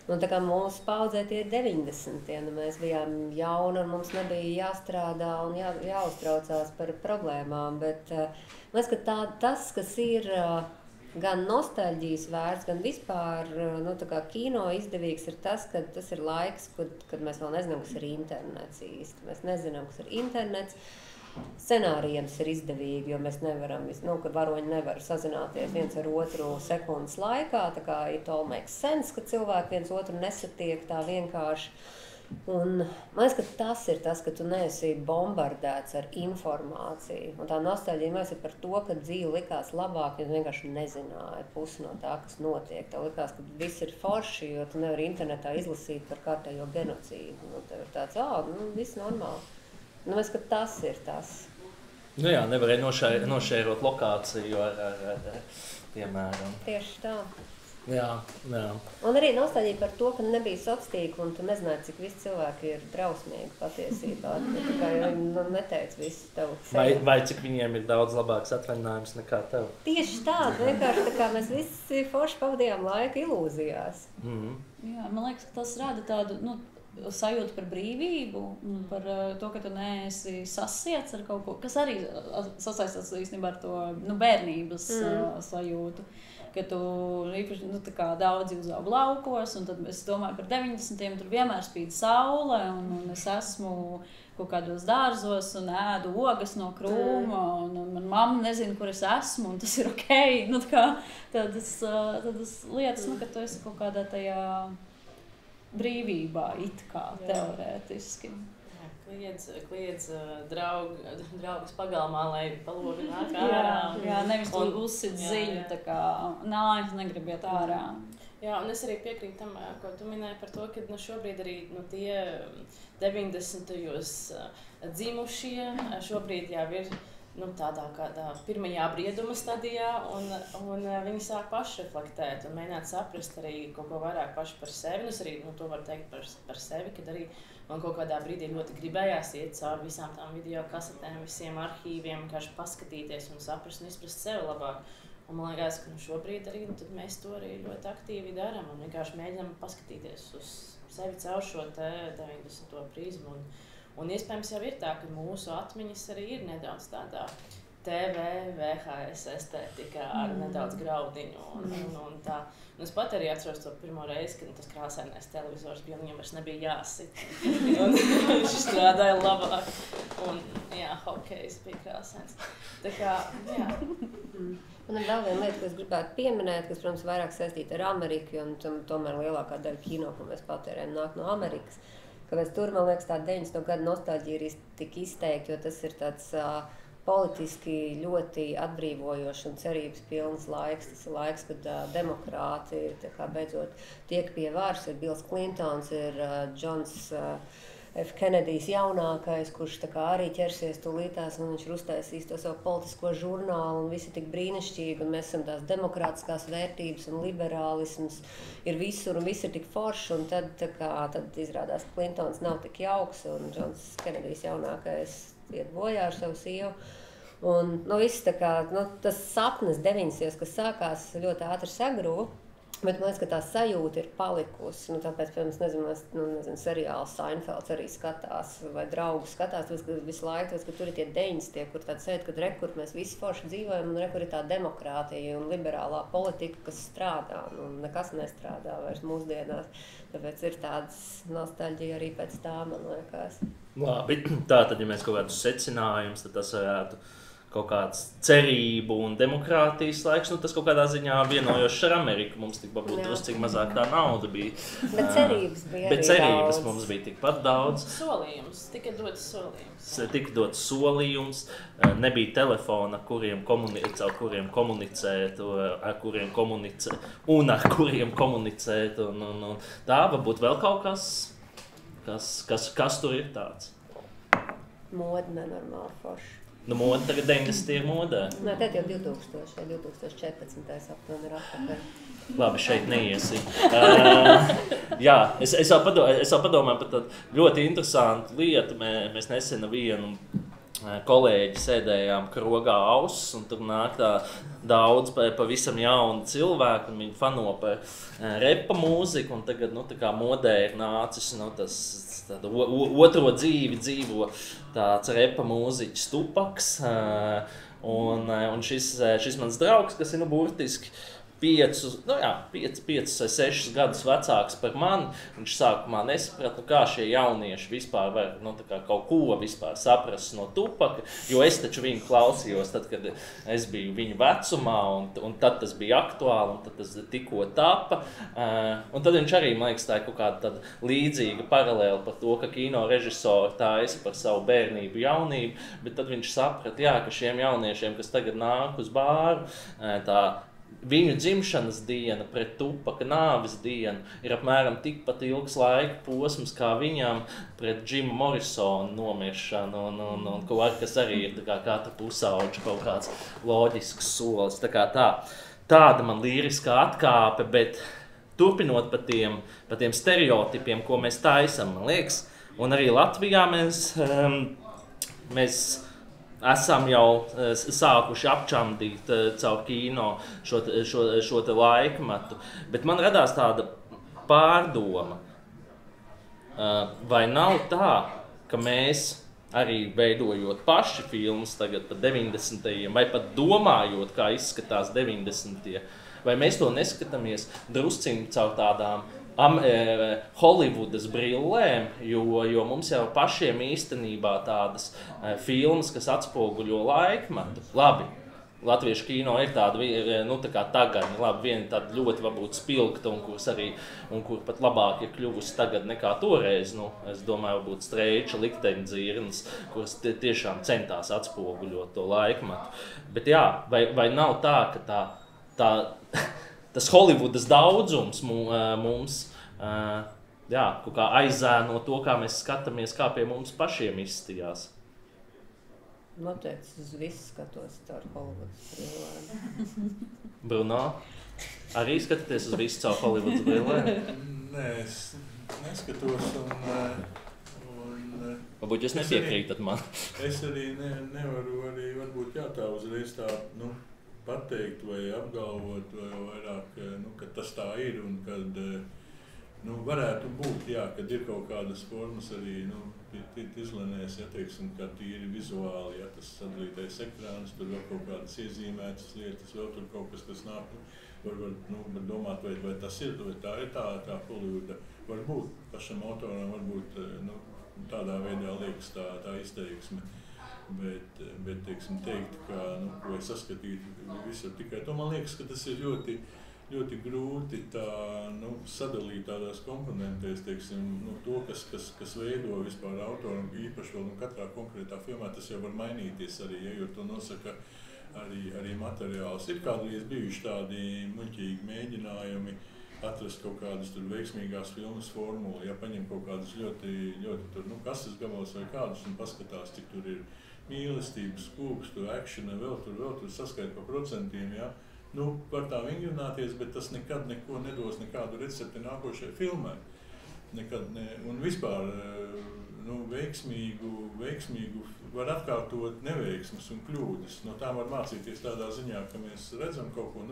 Tā kā mūsu paudzē tie ir 90. Mēs bijām jauni un mums nebija jāstrādā un jāuztraucās par problēmām. Bet man liekas, ka tas, kas ir gan nostalģijas vērts, gan vispār kino izdevīgs, ir tas, ka tas ir laiks, kad mēs vēl nezinām, kas ir internets īsti. Mēs nezinām, kas ir internets. Scenārijiem ir izdevīgi, jo mēs nevaram, kad varoņi nevar sazināties viens ar otru sekundes laikā, tā kā it all makes sense, ka cilvēki viens otru nesatiek tā vienkārši. Un man liekas, ka tas ir tas, ka tu neesi bombardēts ar informāciju. Un tā nostalģija man liekas par to, ka dzīve likās labāk, jo tu vienkārši nezināji pusi no tā, kas notiek. Tev likās, ka viss ir forši, jo tu nevari internetā izlasīt par kārtējo genocīdu. Tev ir tāds, viss normāli. Es ka tas ir tas. Jā, nevarēja nošērot lokāciju ar piemēram. Tieši tā. Jā. Un arī nostalģija par to, ka nebija sociāltīkla un tu nezināji, cik visi cilvēki ir drausmīgi patiesībā. Tikai viņi neteica visu tev. Vai cik viņiem ir daudz labāks atvaļinājums nekā tev? Tieši tā, vienkārši tā kā mēs visi forši pavadījām laiku ilūzijās. Jā, man liekas, ka tas rada tādu, sajūta par brīvību, par to, ka tu neesi sasiets ar kaut ko, kas arī sasaistās īstenībā ar to bērnības sajūtu. Ka tu īpaši daudzi uzaug laukos, un tad es domāju par 90. Tur vienmēr spīd saule, un es esmu kaut kādos dārzos un ēdu ogas no krūma, un man mamma nezina, kur es esmu, un tas ir okei. Tādas lietas, ka tu esi kaut kādā tajā brīvībā, it kā teorētiski. Kliedz draugus pagalmā, lai palovi nāk ārā. Jā, nevis tu uzsit ziņu, tā kā nājas negribiet ārā. Jā, un es arī piekrītu tam, ko tu minēji par to, ka šobrīd arī tie 90. dzimušie šobrīd jau ir tādā pirmajā brieduma stadijā, un viņi sāk pašreflektēt un mēģināt saprast arī kaut ko vairāk paši par sevi. Es arī to varu teikt par sevi, kad arī man kaut kādā brīdī ļoti gribējās iet cauri visām tām video kasetēm, visiem arhīviem, vienkārši paskatīties un saprast un izprast sevi labāk. Un man liekas, ka šobrīd arī mēs to arī ļoti aktīvi darām un vienkārši mēģinām paskatīties uz sevi caur šo 90. prizmu. Un iespējams jau ir tā, ka mūsu atmiņas arī ir nedaudz tādā TV, VHS estētikā ar nedaudz graudiņu un tā. Un es pat arī atceros to pirmo reizi, kad tas krāsainais televizors bija, un viņam vairs nebija jāsit. Un viņš strādāja labāk. Un jā, hokejs bija krāsains. Tā kā, jā. Un ir vēl viena lieta, ko es gribētu pieminēt, kas, protams, vairāk saistīta ar Ameriku, un tomēr lielākā daļa kino, ko mēs patērējam, nāk no Amerikas. Kāpēc tur, man liekas, tā 90. gadu nostalģija ir tik izteikti, jo tas ir tāds politiski ļoti atbrīvojošs un cerības pilns laiks. Tas ir laiks, kad demokrāti beidzot tiek pie varas. Ir Bills Klintons, ir Džons F. Kenedijs jaunākais, kurš arī ķersies tūlītās, un viņš ir uztaisījis to savu politisko žurnālu, un visi tik brīnišķīgi, un mēs esam tās demokrātiskās vērtības, un liberālisms ir visur, un viss ir tik forši, un tad izrādās, ka Klintons nav tik jauks, un Džons Kenedijs jaunākais iet bojā ar savu sievu. Un viss tas sapnis 90. kas sākās ļoti ātri sagruva. Bet man liekas, ka tā sajūta ir palikusi. Tāpēc, piemēram, seriāls Seinfelds arī skatās, vai draugi skatās, visu laiku, ka tur ir tie 90. kur tāds sajūta, ka kur mēs visi forši dzīvojam, un kur ir tā demokrātija un liberālā politika, kas strādā, un nekas nestrādā vairs mūsdienās. Tāpēc ir tāds nostalģija arī pēc tā, man liekas. Labi, tātad, ja mēs kaut kādus secinājumus, tad tas varētu kaut kāds cerību un demokrātijas laiks, tas kaut kādā ziņā vienojošs ar Ameriku. Mums tik varbūt druscīgi mazāk tā nauda bija. Bet cerības bija Bet cerības mums bija tikpat daudz. Solījums, tika dots solījums. Tika dots solījums, nebija telefona, caur kuriem komunicēt, ar kuriem komunicēt. Un tā varbūt vēl kaut kas tur ir tāds. Moda nenormāli forši. Moda tagad 90. ir modē. Nē, tad jau 2014. aptuveni ir atpakaļ. Labi, šeit neiesim. Jā, es vēl padomāju par tādu ļoti interesantu lietu. Mēs nesen vienu kolēģi sēdējām krogā ausis, un tur nāk daudz pavisam jauni cilvēki, un viņi fano par repa mūziku, un tagad tā kā modē ir nācis otro dzīvi dzīvo tāds repa mūziķis Tupaks, un šis mans draugs, kas ir burtiski 5 vai 6 gadus vecāks par mani. Viņš sākumā nesaprata, kā šie jaunieši vispār var kaut ko vispār saprast no Tupaka, jo es taču viņu klausījos tad, kad es biju viņa vecumā, un tad tas bija aktuāli, un tad tas tikko tapa. Un tad viņš arī, man liekas, tā ir kaut kāda līdzīga paralēla par to, ka kino režisori taisa par savu bērnību, jaunību, bet tad viņš saprata, ka šiem jauniešiem, kas tagad nāk uz bāru, viņu dzimšanas diena pret Tupaka nāves dienu ir apmēram tikpat ilgs laika posms, kā viņam pret Džimu Morisonu nomiršanu, un kas arī ir kā katra pusauģa kaut kāds loģisks solis. Tāda man līriskā atkāpe, bet turpinot par tiem stereotipiem, ko mēs taisam, man liekas, un arī Latvijā mēs esam jau sākuši apčamdīt caur kino šo laikmetu, bet man radās tāda pārdoma. vai nav tā, ka mēs arī veidojot paši filmas tagad par 90. vai pat domājot, kā izskatās 90. vai mēs to neskatāmies drusciņi caur tādām Hollywoodas brillēm, jo mums jau pašiem īstenībā tādas filmas, kas atspoguļo laikmetu. Labi, latviešu kino ir tāda, nu tā kā tagad, labi, viena tāda ļoti varbūt spilgta un kur pat labāk ir kļuvusi tagad nekā toreiz. Nu, es domāju, varbūt Streiča, Likteņdzirnas, kuras tiešām centās atspoguļot to laikmetu. Bet jā, vai nav tā, ka tas Hollywoodas daudzums mums kaut kā aizēno to, kā mēs skatāmies, kā pie mums pašiem izstījās? Noteikti uz visu skatos caur Hollywoodas brillēm. Bruno, arī skatāties uz visu caur Hollywoodas brillēm? Nē, es neskatos Varbūt jūs nepiekrītat man. Es arī nevaru varbūt tā uzreiz tā, pateikt vai apgalvot vai vairāk, ka tas tā ir un kad varētu būt, kad ir kaut kādas formas arī izlēnēs, teiksim, kā tīri vizuāli, tas sadalītais ekrāns, tur vēl kaut kādas iezīmētas lietas, vēl tur kaut kas nāk, var domāt, vai tas ir, vai tā ir tā Hollywooda. Varbūt pašam autoram, varbūt tādā veidā liekas tā izteiksme. Bet teiksim, teikt, ka, ko es saskatītu visur tikai to, man liekas, ka tas ir ļoti, ļoti grūti sadalīt tādās komponentēs, teiksim, to, kas veido vispār autoram, īpaši vēl katrā konkrētā filmā, tas jau var mainīties arī, jo to nosaka arī materiāls. Ir kādreiz bijuši tādi muļķīgi mēģinājumi atrast kaut kādas tur veiksmīgās filmas formuli, paņem kaut kādas ļoti tur, kases gabals vai kādus un paskatās, cik tur ir mīlestības, kūkstu, akšana, vēl tur saskaita pa procentiem, var tā vingrināties, bet tas nekad neko nedos nekādu recepti nākošajai filmai. Nekad ne, un vispār veiksmīgu var atkārtot neveiksmes un kļūdas. No tām var mācīties tādā ziņā, ka mēs redzam kaut ko,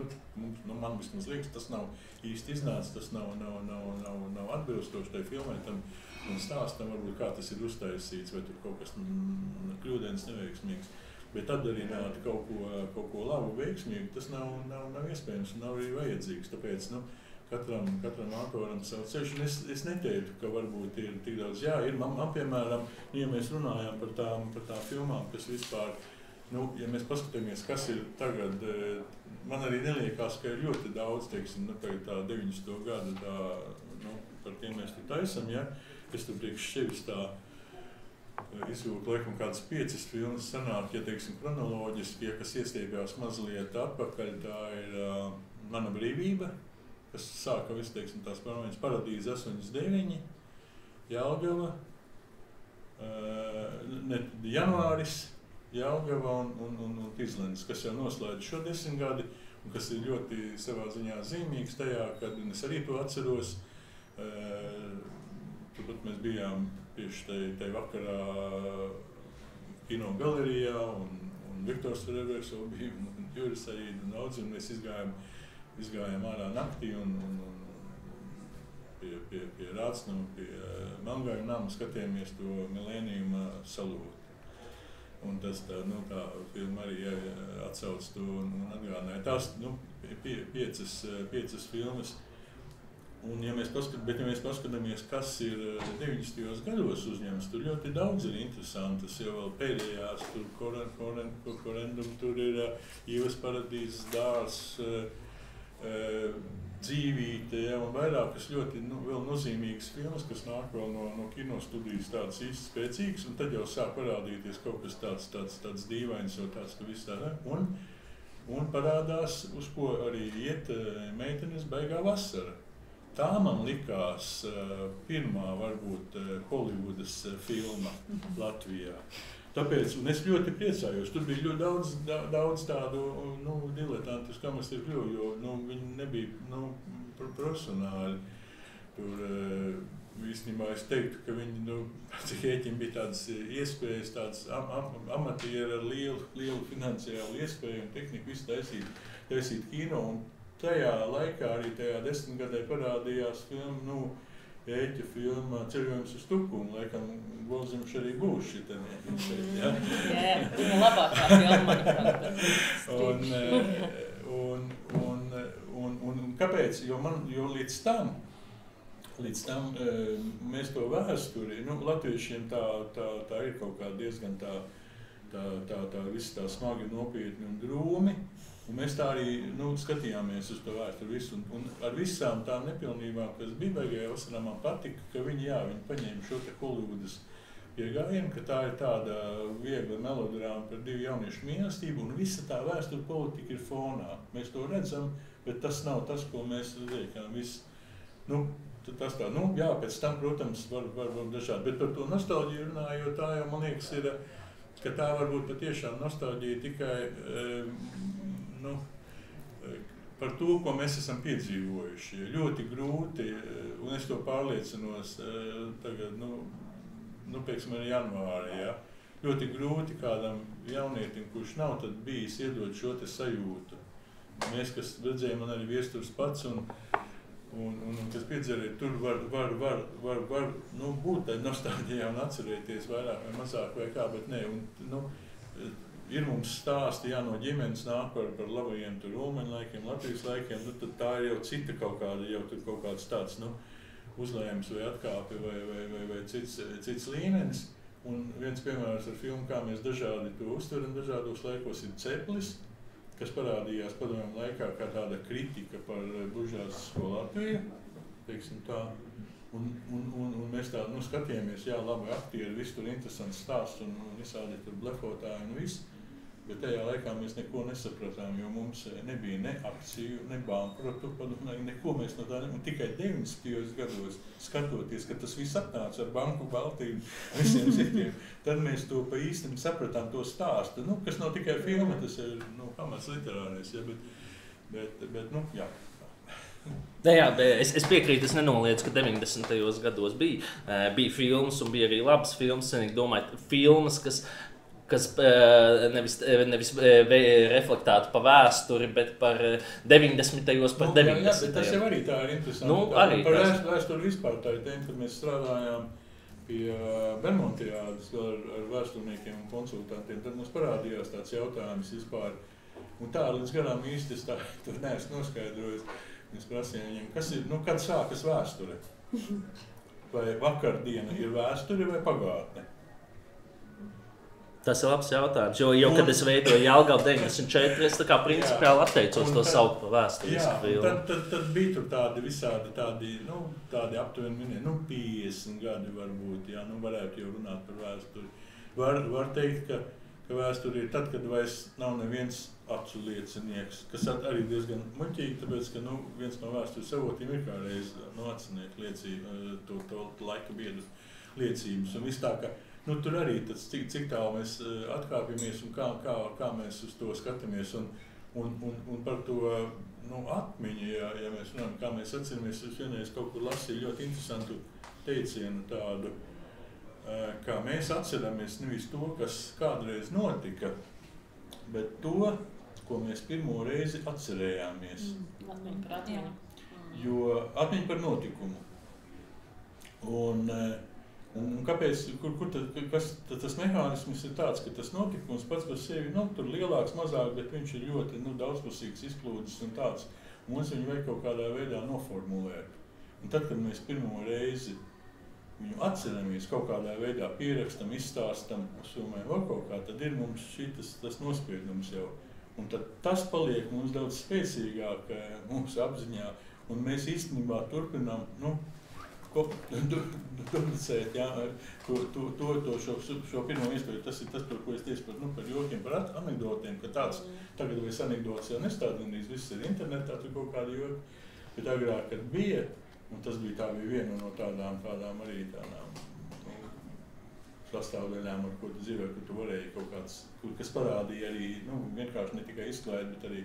man vismaz liekas, tas nav īsti iznācis, tas nav atbilstoši tai filmai, tam stāstam, varbūt kā tas ir uztaisīts, vai tur kaut kas kļūdens neveiksmīgs. Bet tad arī kaut ko labu, veiksmīgu, tas nav iespējams un nav arī vajadzīgs. Tāpēc katram autoram savu ceļu. Es neteiktu, ka varbūt ir tik daudz. Jā, ir man piemēram, ja mēs runājam par tām filmām, kas vispār, ja mēs paskatāmies, kas ir tagad, man arī neliekās, ka ir ļoti daudz, teiksim, tagad tā 90. gada, par tiem mēs tur taisam, es tur priekš sevis tā izvilku, laikam, kādas 5 filmas sanāk, teiksim, kronoloģiski, kas iestiepjās mazliet atpakaļ, tā ir Mana brīvība, kas sāka visu, teiksim, tās pārmaiņas Paradīze 89, Jelgava, Janvāris, Jelgava un Tizlens, kas jau noslēdz šo 10 gadi, un kas ir ļoti savā ziņā zīmīgs tajā, kad es arī to atceros. Turpat mēs bijām tieši tai vakarā kino galerijā, un Viktors Revers jau bija, un Juris Saīd un daudzi, un mēs izgājām ārā naktī un pie Rācnama, pie Melngāju nama skatījāmies to Milēnijuma salūti. Un tas tā filma arī atsauc to un atgādināja. Tās 5 filmas. Un ja mēs paskatāmies, kas ir 90. gados uzņemts, tur ļoti daudz ir interesantas, jo vēl pēdējās, tur Korendum, tur ir Ievas Paradīzes dārs, Dzīvīte, un vairākas ļoti vēl nozīmīgas filmas, kas nāk vēl no kinostudijas tādas īsti spēcīgas, un tad jau sāk parādīties kaut kas tāds dīvains, jau tāds, ka viss tādā, un parādās, uz ko arī iet meitenes Baigā vasara. Tā man likās pirmā, varbūt, Hollywoodas filma Latvijā. Tāpēc, un es ļoti priecājos, tur bija ļoti daudz tādu, diletantus, kam es ir kļuvu, jo, viņi nebija, profesionāli. Tur, īstenībā es teiktu, ka viņi, cik ēķim bija tādas iespējas, tādas amatieri ar lielu finansiālu iespēju un tehniku visu taisīt kino. Un tajā laikā, arī tajā 10 gadē parādījās filma, Ēķa filma Ceļojums uz Tukumi, laikam, Golziņš arī būs šitanie šeit, ja? Jā, viņa labākā filma, manuprāt. Un kāpēc? Jo līdz tam mēs to vēsturi, latviešiem tā ir kaut kā diezgan tā viss tā smagi, nopietni un drūmi. Un mēs tā arī skatījāmies uz to vēsturi visu. Un ar visām tām nepilnībām, kas bija beigajā vasarā, man patika, ka viņi paņēma šo te Holivudas pieejami, ka tā ir tāda viegla melodrāma par divu jauniešu mīlestību, un visa tā vēsture politika ir fonā. Mēs to redzam, bet tas nav tas, ko mēs liekam. Tas tā, jā, pēc tam, protams, var dažādi, bet par to nostalģiju runājot, tā jau, man liekas, ir, ka tā varbūt patiešām nostalģija tikai par to, ko mēs esam piedzīvojuši. Ļoti grūti, un es to pārliecinos tagad, pieksim, arī janvārī, ja? Ļoti grūti kādam jaunietim, kurš nav tad bijis, iedot šo te sajūtu. Mēs, kas redzējām, man arī Viesturs pats, un kas piedzerēja, tur var būt tā nostalģijā un atcerēties vairāk vai mazāk vai kā, bet nē, ir mums stāsti, no ģimenes nāk par labajiem tur Ulmaņa laikiem, Latvijas laikiem, tad tā ir jau cita kaut kāda, jau tur kaut kāds tāds, uzlējums vai atkāpi vai cits līmenis. Un viens piemērs ar filmu, kā mēs dažādi to uztveram dažādos laikos, ir Ceplis, kas parādījās padomju laikā kā tāda kritika par buržāzisko Latviju, teiksim tā. Un mēs tā, skatījāmies, jā, labi aktieri, viss tur interesants stāsts un visādi tur blefotāji un viss. Bet tajā laikā mēs neko nesapratām, jo mums nebija ne akciju, ne bankrotu, neko mēs no tā nebija. Tikai 90. gados skatoties, ka tas viss atnāca ar banku baltību visiem citiem, tad mēs to pa īstenībā sapratām to stāstu, kas nav tikai filma, tas ir pamats literārais, ja, bet jā. Jā, es piekrītu, es nenoliedzu, ka 90. gados bija filmas un bija arī labas filmas. Es domāju, filmas, kas nevis reflektētu pa vēsturi, bet par 90. par 90. Jā, bet tas jau arī tā ir interesanti. Par vēsturi vispār tā ir tēma, kad mēs strādājām pie Bermontiādas ar vēsturniekiem un konsultantiem, tad mums parādījās tāds jautājums vispār. Un tā līdz garām īsti es tā neesmu noskaidrojis. Mēs prasījām viņiem, kas ir, kad sākas vēsture? Vai vakardiena ir vēsture vai pagātne? Tas ir labs jautājums, jo kad es veidoju Jelgavu 94, es tā kā principiāli atteicos to saukt par vēsturisku filmu. Tad bija tur tādi visādi tādi aptuveni 50 gadi varbūt, jā, varētu jau runāt par vēsturi. Var teikt, ka vēsture ir tad, kad vairs nav neviens acu liecinieks, kas arī diezgan muļķīgi, tāpēc, ka viens no vēstures avotiem ir kā reiz acinieku liecību, to laika biedru liecības. Un viss tā, ka tur arī tas, cik tālu mēs atkāpjamies un kā mēs uz to skatāmies. Un par to atmiņu, ja mēs runājam, kā mēs atceramies, es vienreiz kaut kur lasīju ļoti interesantu teicienu tādu, kā mēs atceramies nevis to, kas kādreiz notika, bet to, ko mēs pirmo reizi atcerējāmies. Atmiņa par atmiņu. Jo atmiņa par notikumu. Un kāpēc, kas tas mehānisms ir tāds, ka tas notikums pats par sevi, tur lielāks, mazāk, bet viņš ir ļoti daudzpusīgs, izplūdes un tāds. Un mums viņu vajag kaut kādā veidā noformulēt. Un tad, kad mēs pirmo reizi viņu atceramies, kaut kādā veidā pierakstam, izstāstam, uzfilmējam vēl kaut kā, tad ir mums tas nospiedums jau. Un tad tas paliek mums daudz spēcīgāk mūsu apziņā, un mēs īstenībā turpinām, duplicēt, jā, šo pirmo iespēju. Tas ir tas, par ko es tieši par jokiem, par anekdotiem, ka tāds, tagad vairs anekdotas jau nestādinīs, viss ir internetā, tur kaut kādi joki, bet agrāk, kad bija, un tas bija viena no tādām arī tādām sastāvdaļām, ar ko tu dzīvoji, kur tu varēji kaut kāds, kas parādīja arī, vienkārši ne tikai izklaidi, bet arī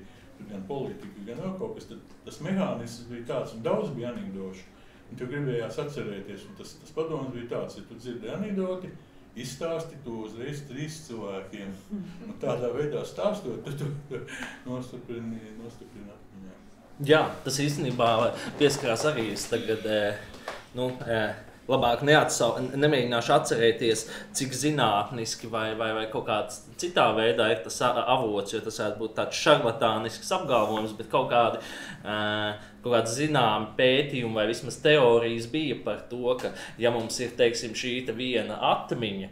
gan politiku, gan vēl kaut kas. Tas mehānisms bija tāds, un daudz bija anekdošu. Un tu gribējās atcerēties, un tas padoms bija tāds, ja tu dzirdi anekdoti, izstāsti to uzreiz 3 cilvēkiem. Un tādā veidā stāstot, tad tu nostiprini atmiņā. Jā, tas īstenībā pieskarās arī. Es tagad labāk nemēģināšu atcerēties, cik zinātniski vai kaut kāds citā veidā ir tas avots, jo tas varētu būt tāds šarlatānisks apgalvojums, bet kaut kādi zināmi pētījumi vai vismaz teorijas bija par to, ka, ja mums ir, teiksim, šī viena atmiņa,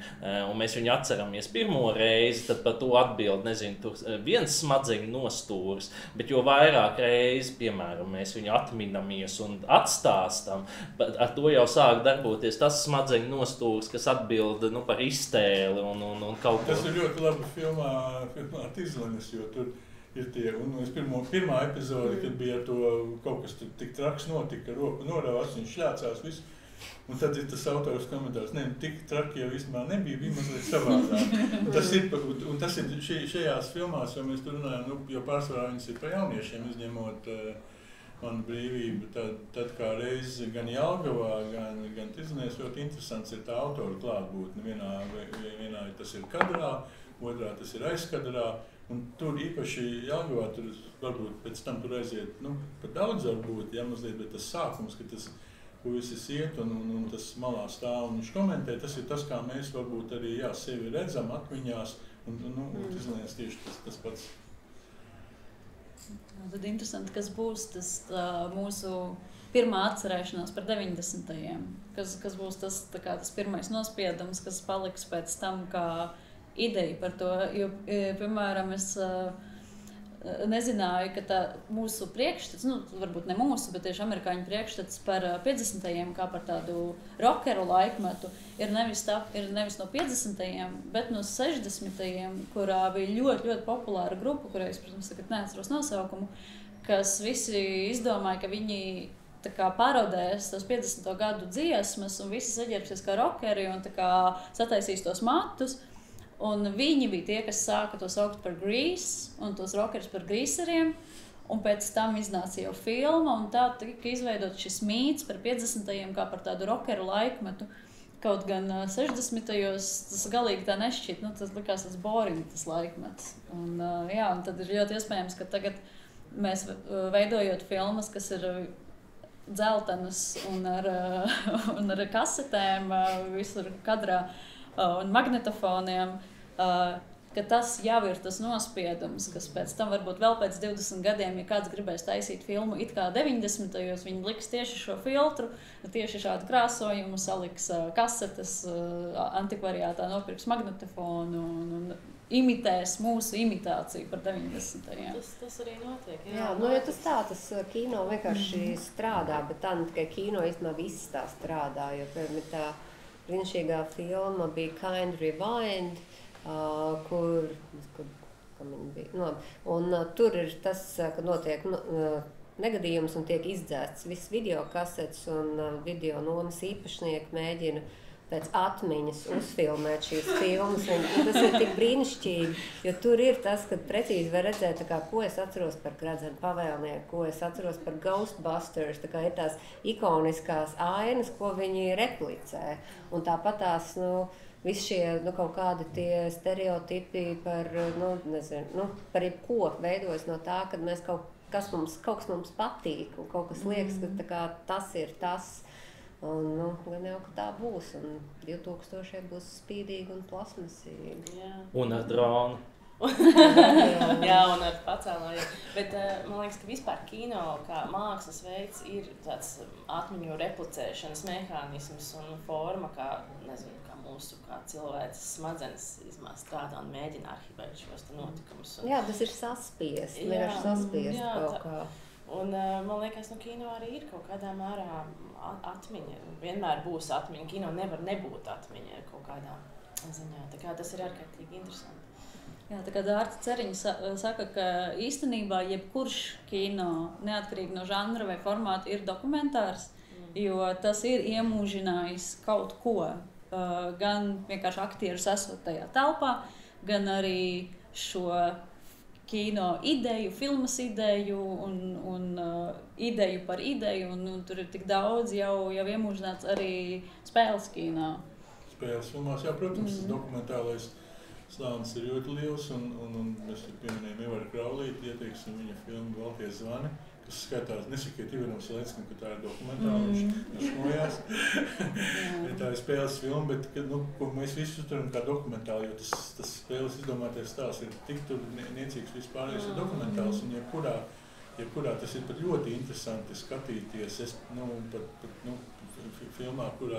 un mēs viņu atceramies pirmo reizi, tad par to atbild, nezinu, tur viens smadzeņu nostūris, bet jo vairāk reizi, piemēram, mēs viņu atminamies un atstāstam, ar to jau sāk darboties tas smadzeņu nostūris, kas atbild par iztēli un kaut ko. Tas ir ļoti labi filmā Tizlenes, jo tur ir tie, un pirmā epizode, kad bija ar to kaut kas tik traks notika, ka roku norāvās, viņš šļācās visu. Un tad ir tas autors komentārs, tik traki jau īstenībā nebija mazliet savādāk. Tas ir šajās filmās, jo mēs tur runājam, jo pārsvarā viņas ir par jauniešiem, izņemot Manu brīvību. Tad kā reiz gan Jelgavā, gan Tizlenēs ļoti interesants ir tā autora klātbūtne. Vienā tas ir kadrā, otrā tas ir aizkadrā. Un tur īpaši Jelgavā, tur varbūt pēc tam tur aiziet, pat daudz varbūt, mazliet, bet tas sākums, ka tas puisis iet un tas malā stāv un viņš komentē, tas ir tas, kā mēs varbūt arī sevi redzam atmiņās, un Tizlenēs tieši tas pats. Tad interesanti, kas būs tas mūsu pirmā atcerēšanās par 90. Kas būs tas pirmais nospiedums, kas paliks pēc tam kā ideja par to, jo, piemēram, es nezināju, ka tā mūsu priekšstats, varbūt ne mūsu, bet tieši amerikāņu priekšstats par 50. kā par tādu rockeru laikmetu ir nevis no 50. bet no 60. kurā bija ļoti, ļoti populāra grupa, kurai es, protams, tagad neatceros nosaukumu, kas visi izdomāja, ka viņi parodēs tos 50. gadu dziesmas un visi saģērbsies kā rockeri un sataisīs tos matus. Un viņi bija tie, kas sāka to saukt par grease, un tos rockerus par greaseriem, un pēc tam iznāca jau filma, un tā tika izveidot šis mīts par 50. kā par tādu rockeru laikmetu. Kaut gan 60. tas galīgi tā nešķiet, tas likās tas boring, tas laikmets. Un tad ir ļoti iespējams, ka tagad mēs veidojot filmas, kas ir dzeltenas un ar kasetēm visur kadrā un magnetofoniem, ka tas jau ir tas nospiedums, kas pēc tam varbūt vēl pēc 20 gadiem, ja kāds gribēs taisīt filmu it kā 90. viņi liks tieši šo filtru, tieši šādu krāsojumu, saliks kasetes, antikvariātā nopirks magnetofonu un imitēs mūsu imitāciju par 90. Tas arī notiek. Jā, tas kino vienkārši strādā, bet tā ne tikai kino, īstenībā viss tā strādā, jo, piemēram, tā brīnišķīgā filma bija Kind Rewind, kur bija, un tur ir tas, ka notiek negadījums un tiek izdzēsts viss video kasetes un video nomas īpašnieki mēģina pēc atmiņas uzfilmēt šīs filmas. Un tas ir tik brīnišķīgi, jo tur ir tas, ka precīzi var redzēt, ko es atceros par Gradzenu pavēlnieku, ko es atceros par Ghostbusters, ir tās ikoniskās ainas, ko viņi replicē. Un tāpat tās, visi šie kaut kādi tie stereotipi par, par jebko veidojas no tā, kad mēs kaut kas mums patīk un kaut kas liekas, ka tas ir tas. Un, gan jau, ka tā būs, un 2000 būs spīdīgi un plasmasīgi. Un ar dronu. Jā, un ar pacēlājiem. Bet man liekas, ka vispār kino kā mākslas veids ir tāds atmiņu replicēšanas mehānisms un forma, kā mūsu cilvēces smadzenes strādā un mēģina arhivēt šos notikumus. Jā, tas ir saspiest, vienkārši saspiest kaut kā. Un man liekas, kino arī ir kaut kādā mērā atmiņa. Vienmēr būs atmiņa. Kino nevar nebūt atmiņa kaut kādā ziņā. Tā kā tas ir ārkārtīgi interesanti. Jā, tā kā Dārta Ceriņa saka, ka īstenībā jebkurš kino, neatkarīgi no žanra vai formāta, ir dokumentārs, jo tas ir iemūžinājis kaut ko. Gan vienkārši aktierus esot tajā telpā, gan arī šo kino ideju, filmas ideju un ideju par ideju, un tur ir tik daudz jau iemūžināts arī spēles kino. Spēles filmās, jā, protams, dokumentālais slānis ir ļoti liels, un mēs pieminējam Ivaru Kraulīti, ieteiksim viņa filmu Valkie zvani, kas skaitās, nesakiet Ivaram Selenskam, ka tā ir dokumentāla, viņš šmojās. Tā ir spēles filma, bet, ko mēs visi uzturam kā dokumentāli, jo tas spēles izdomātais stāsts ir tik tur niecīgs vispārējais ir dokumentāls, un jebkurā tas ir pat ļoti interesanti skatīties. Filmā, kur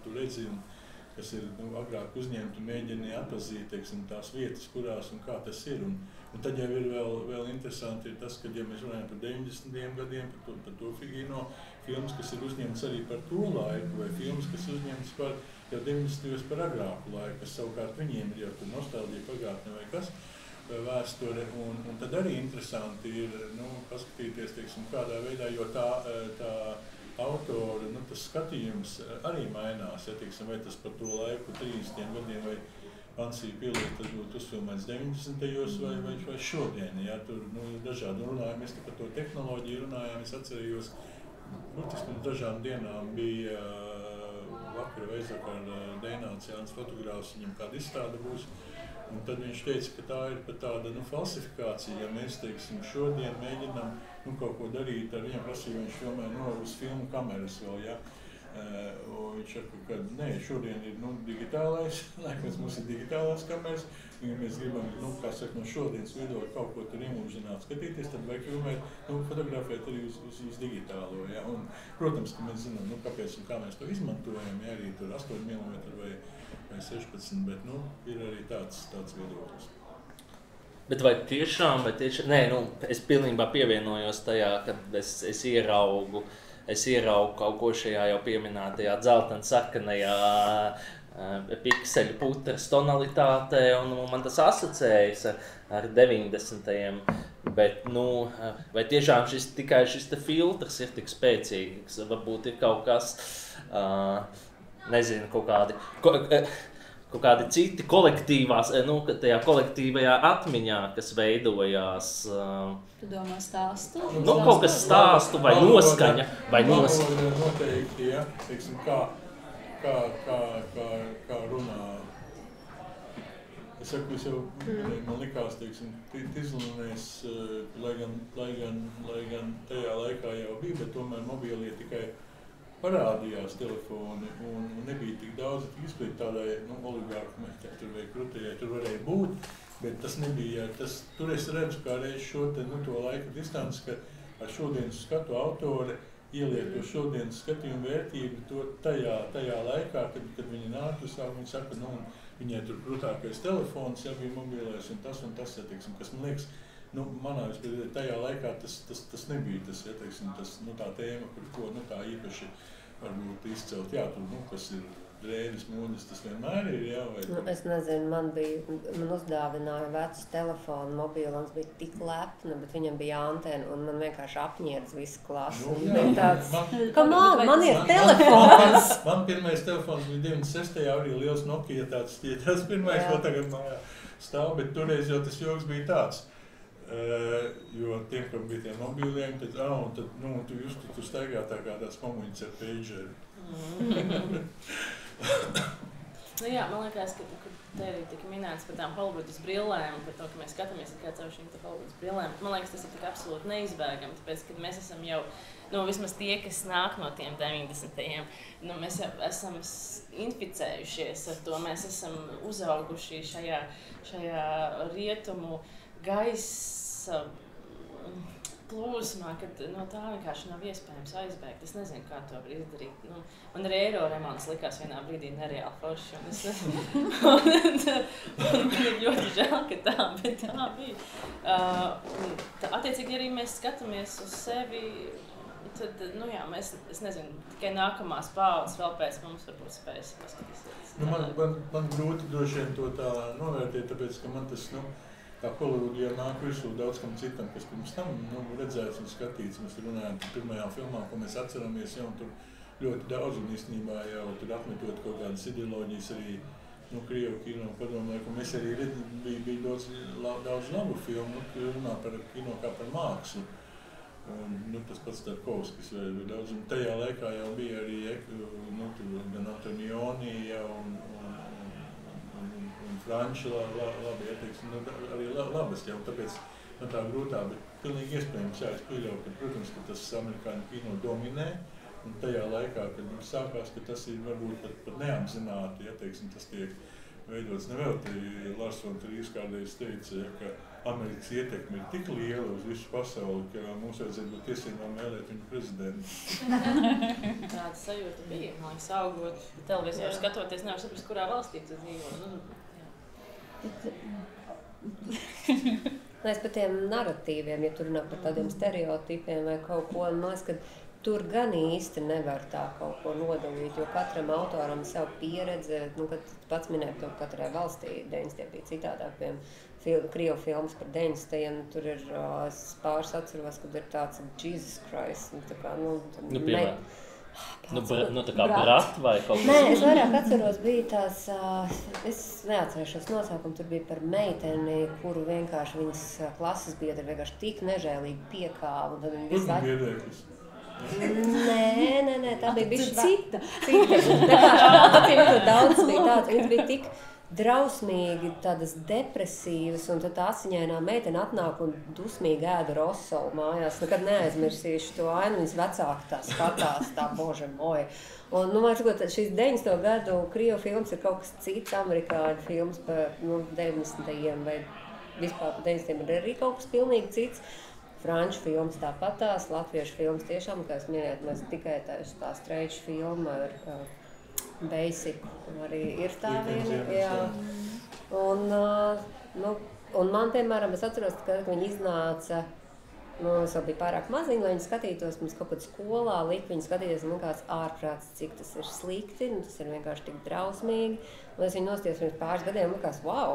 tu redzi, kas ir agrāk uzņemt un mēģini atpazīt, teiksim, tās vietas, kurās un kā tas ir. Un tad jau ir vēl interesanti ir tas, ka, ja mēs runājam par 90. gadiem, par to kino filmas, kas ir uzņemts arī par to laiku, vai filmas, kas uzņemts par jau 90. par agrāku laiku, kas savukārt viņiem ir jau tur nostalģija pagātne vai kas, vai vēsture. Un tad arī interesanti ir paskatīties, teiksim, kādā veidā, jo tā autora, tas skatījums arī mainās, ja, teiksim, vai tas par to laiku 30. gadiem vai Pansija pilī, tas būtu uzfilmēts 90. vai šodien, ja, tur dažādi runājam, mēs par to tehnoloģiju runājām, es atcerējos, burtiski dažām dienām bija vakar vai aizvakar Deināts Jānis fotogrāfs, viņam kāda izstāde būs, un tad viņš teica, ka tā ir pat tāda falsifikācija, ja mēs, teiksim, šodien mēģinām kaut ko darīt ar viņam prasīju, viņš filmē uz filmu kameras vēl, ja. Viņš saka, ka nē, šodien ir digitālais, laikams mums ir digitālās kameras, un ja mēs gribam, kā saka, no šodienas vidot kaut ko tur iemūžināt skatīties, tad vajag filmēt, fotografēt arī uz digitālo, ja. Un, protams, ka mēs zinām, kāpēc un kā mēs to izmantojam, ja arī tur 8 mm vai 16, bet, ir arī tāds viedoklis. Bet vai tiešām, nē, es pilnībā pievienojos tajā, kad es ieraugu kaut ko šajā jau pieminētajā dzeltena sarkanajā pikseļu putras tonalitātē, un man tas asociējas ar 90. Bet, vai tiešām tikai šis te filtrs ir tik spēcīgs, varbūt ir kaut kas, nezinu, kaut kādi citi kolektīvās, tajā kolektīvajā atmiņā, kas veidojās. Tu domā stāstu? Kaut kas stāstu vai noskaņa. Noteikti, ja, teiksim, kā runā. Es saku, man likās, teiksim, Tizlanēs, lai gan tajā laikā jau bija, bet tomēr mobīlie tikai parādījās telefoni un nebija tik daudz izpēt tādai oligārku mehtē vai krutējai, tur varēja būt, bet tas nebija, tur es redzu kā reiz šo to laika distanci, ka ar šodienas skatu autore ieliek to šodienas skatījumu vērtību to tajā laikā, kad viņi nāk uz savu, viņi saka, viņai tur krutākais telefons, ja bija mobilais un tas, ja, teiksim, kas man liekas, manā vispār tajā laikā tas nebija tas, ja, teiksim, tā tēma, par ko, tā īpaši varbūt izcelt, jā, tur, kas ir drēvis, mūģis, tas vienmēr ir, jā, vai... Es nezinu, man uzdāvināja vecu telefonu, mobilons bija tik lepna, bet viņam bija antena, un man vienkārši apņēdz visu klasi. Man ir telefons! Man pirmais telefons bija 96. arī liels Nokia tāds, tas pirmais vēl tagad mājā stāv, bet toreiz jau tas joks bija tāds. Jo tiem, kam bija tie mobīliem, tad tu staigā tā kā tās komuņas ar pageru. Jā, man liekas, ka te arī tika minēts par tām Hollywoodas brillēm, par to, ka mēs skatāmies kā caur šīm Hollywoodas brillēm. Man liekas, tas ir tik absolūti neizbēgami, tāpēc, ka mēs esam jau, vismaz tie, kas nāk no tiem 90. Mēs jau esam inficējušies ar to, mēs esam uzauguši šajā rietumu gaisa plūsmā, kad tā vienkārši nav iespējams aizbēgt. Es nezinu, kā to var izdarīt. Man arī eiro remonts likās vienā brīdī nereāli forši. Man ir ļoti žēl, ka tā, bet tā bija. Attiecīgi arī mēs skatāmies uz sevi, tad, es nezinu, tikai nākamās paaudzes vēl pēc mums varbūt spējas paskatīties. Man grūti droši vien to tā novērtēt, tāpēc, ka man tas, tā Hollywooda jau nāk virsū daudz kam citam, kas pirms tam redzēts un skatīts. Mēs runājam par pirmajām filmām, ko mēs atceramies, jau tur ļoti daudz un īstenībā jau tur apmetot kaut kādas ideoloģijas arī Krievu kino padomu laiku. Mēs arī bija daudz labu filmu, runā par kino kā par mākslu. Un, tas pats Tarkovskis bija daudz, un tajā laikā jau bija arī gan Antonioni un Franči labi, arī labas jau, tāpēc tā grūtā, bet pilnīgi iespējams, jā, es pieļauju, ka, protams, ka tas amerikāņu kino dominē, un tajā laikā, kad mums sākās, ka tas ir varbūt pat neapzināti, ja, teiksim, tas tiek veidots nevelti. Lars von Trīs kādreiz teica, ja, ka Amerikas ietekme ir tik liela uz visu pasauli, ka mums vajadzētu būt tiesībām vēlēt viņu prezidentu. Tāda sajūta bija, man liekas, augot televizoru skatoties, nevar saprast, kurā valstī tas dzīvo. Mēs par tiem narratīviem, ja tur runā par tādiem stereotipiem vai kaut ko, man liekas, ka tur gan īsti nevar tā kaut ko nodalīt, jo katram autoram ir savu pieredzi, kad pats minēja, ka katrai valstī 90. bija citādāk, piemēram, Krievu filmas par 90. Tur ir pāris atceros, kad ir tāds Jesus Christ, tā kā, piemēram. Tā kā Brat vai kaut kas? Nē, es vairāk atceros, bija tās, es neatcerēšos nosaukumu, tur bija par meiteni, kuru vienkārši viņas klases biedri vienkārši tik nežēlīgi piekāva. Biedēklis. Nē, tā bija bišķi cita. Daudz bija tāds, viņas bija tik drausmīgi, tādas depresīvas, un tad tā asiņainā meitene atnāk un dusmīgi ēda rosolu mājās. Nekad neaizmirsīšu to ainu, viņas vecāki tā skatās, tā bože moja. Un, man sakot, šīs 90. gadu Krievu filmas ir kaut kas cits, amerikāņu filmas par 90. vai vispār par 90. ir arī kaut kas pilnīgi cits. Franču filmas tāpatās, latviešu filmas tiešām, kā es minēju, mēs tikai tā streiču filma ar Basic arī ir tā viena, jā. Un man, piemēram, es atceros, kad viņi iznāca, es vēl biju pārāk maziņa, lai viņi skatītos, mums kaut kad skolā lika viņi skatīties, un man kāds ārprāts, cik tas ir slikti, tas ir vienkārši tik drausmīgi. Un es viņu nostījos pirms pāris gadiem, un likās, wow!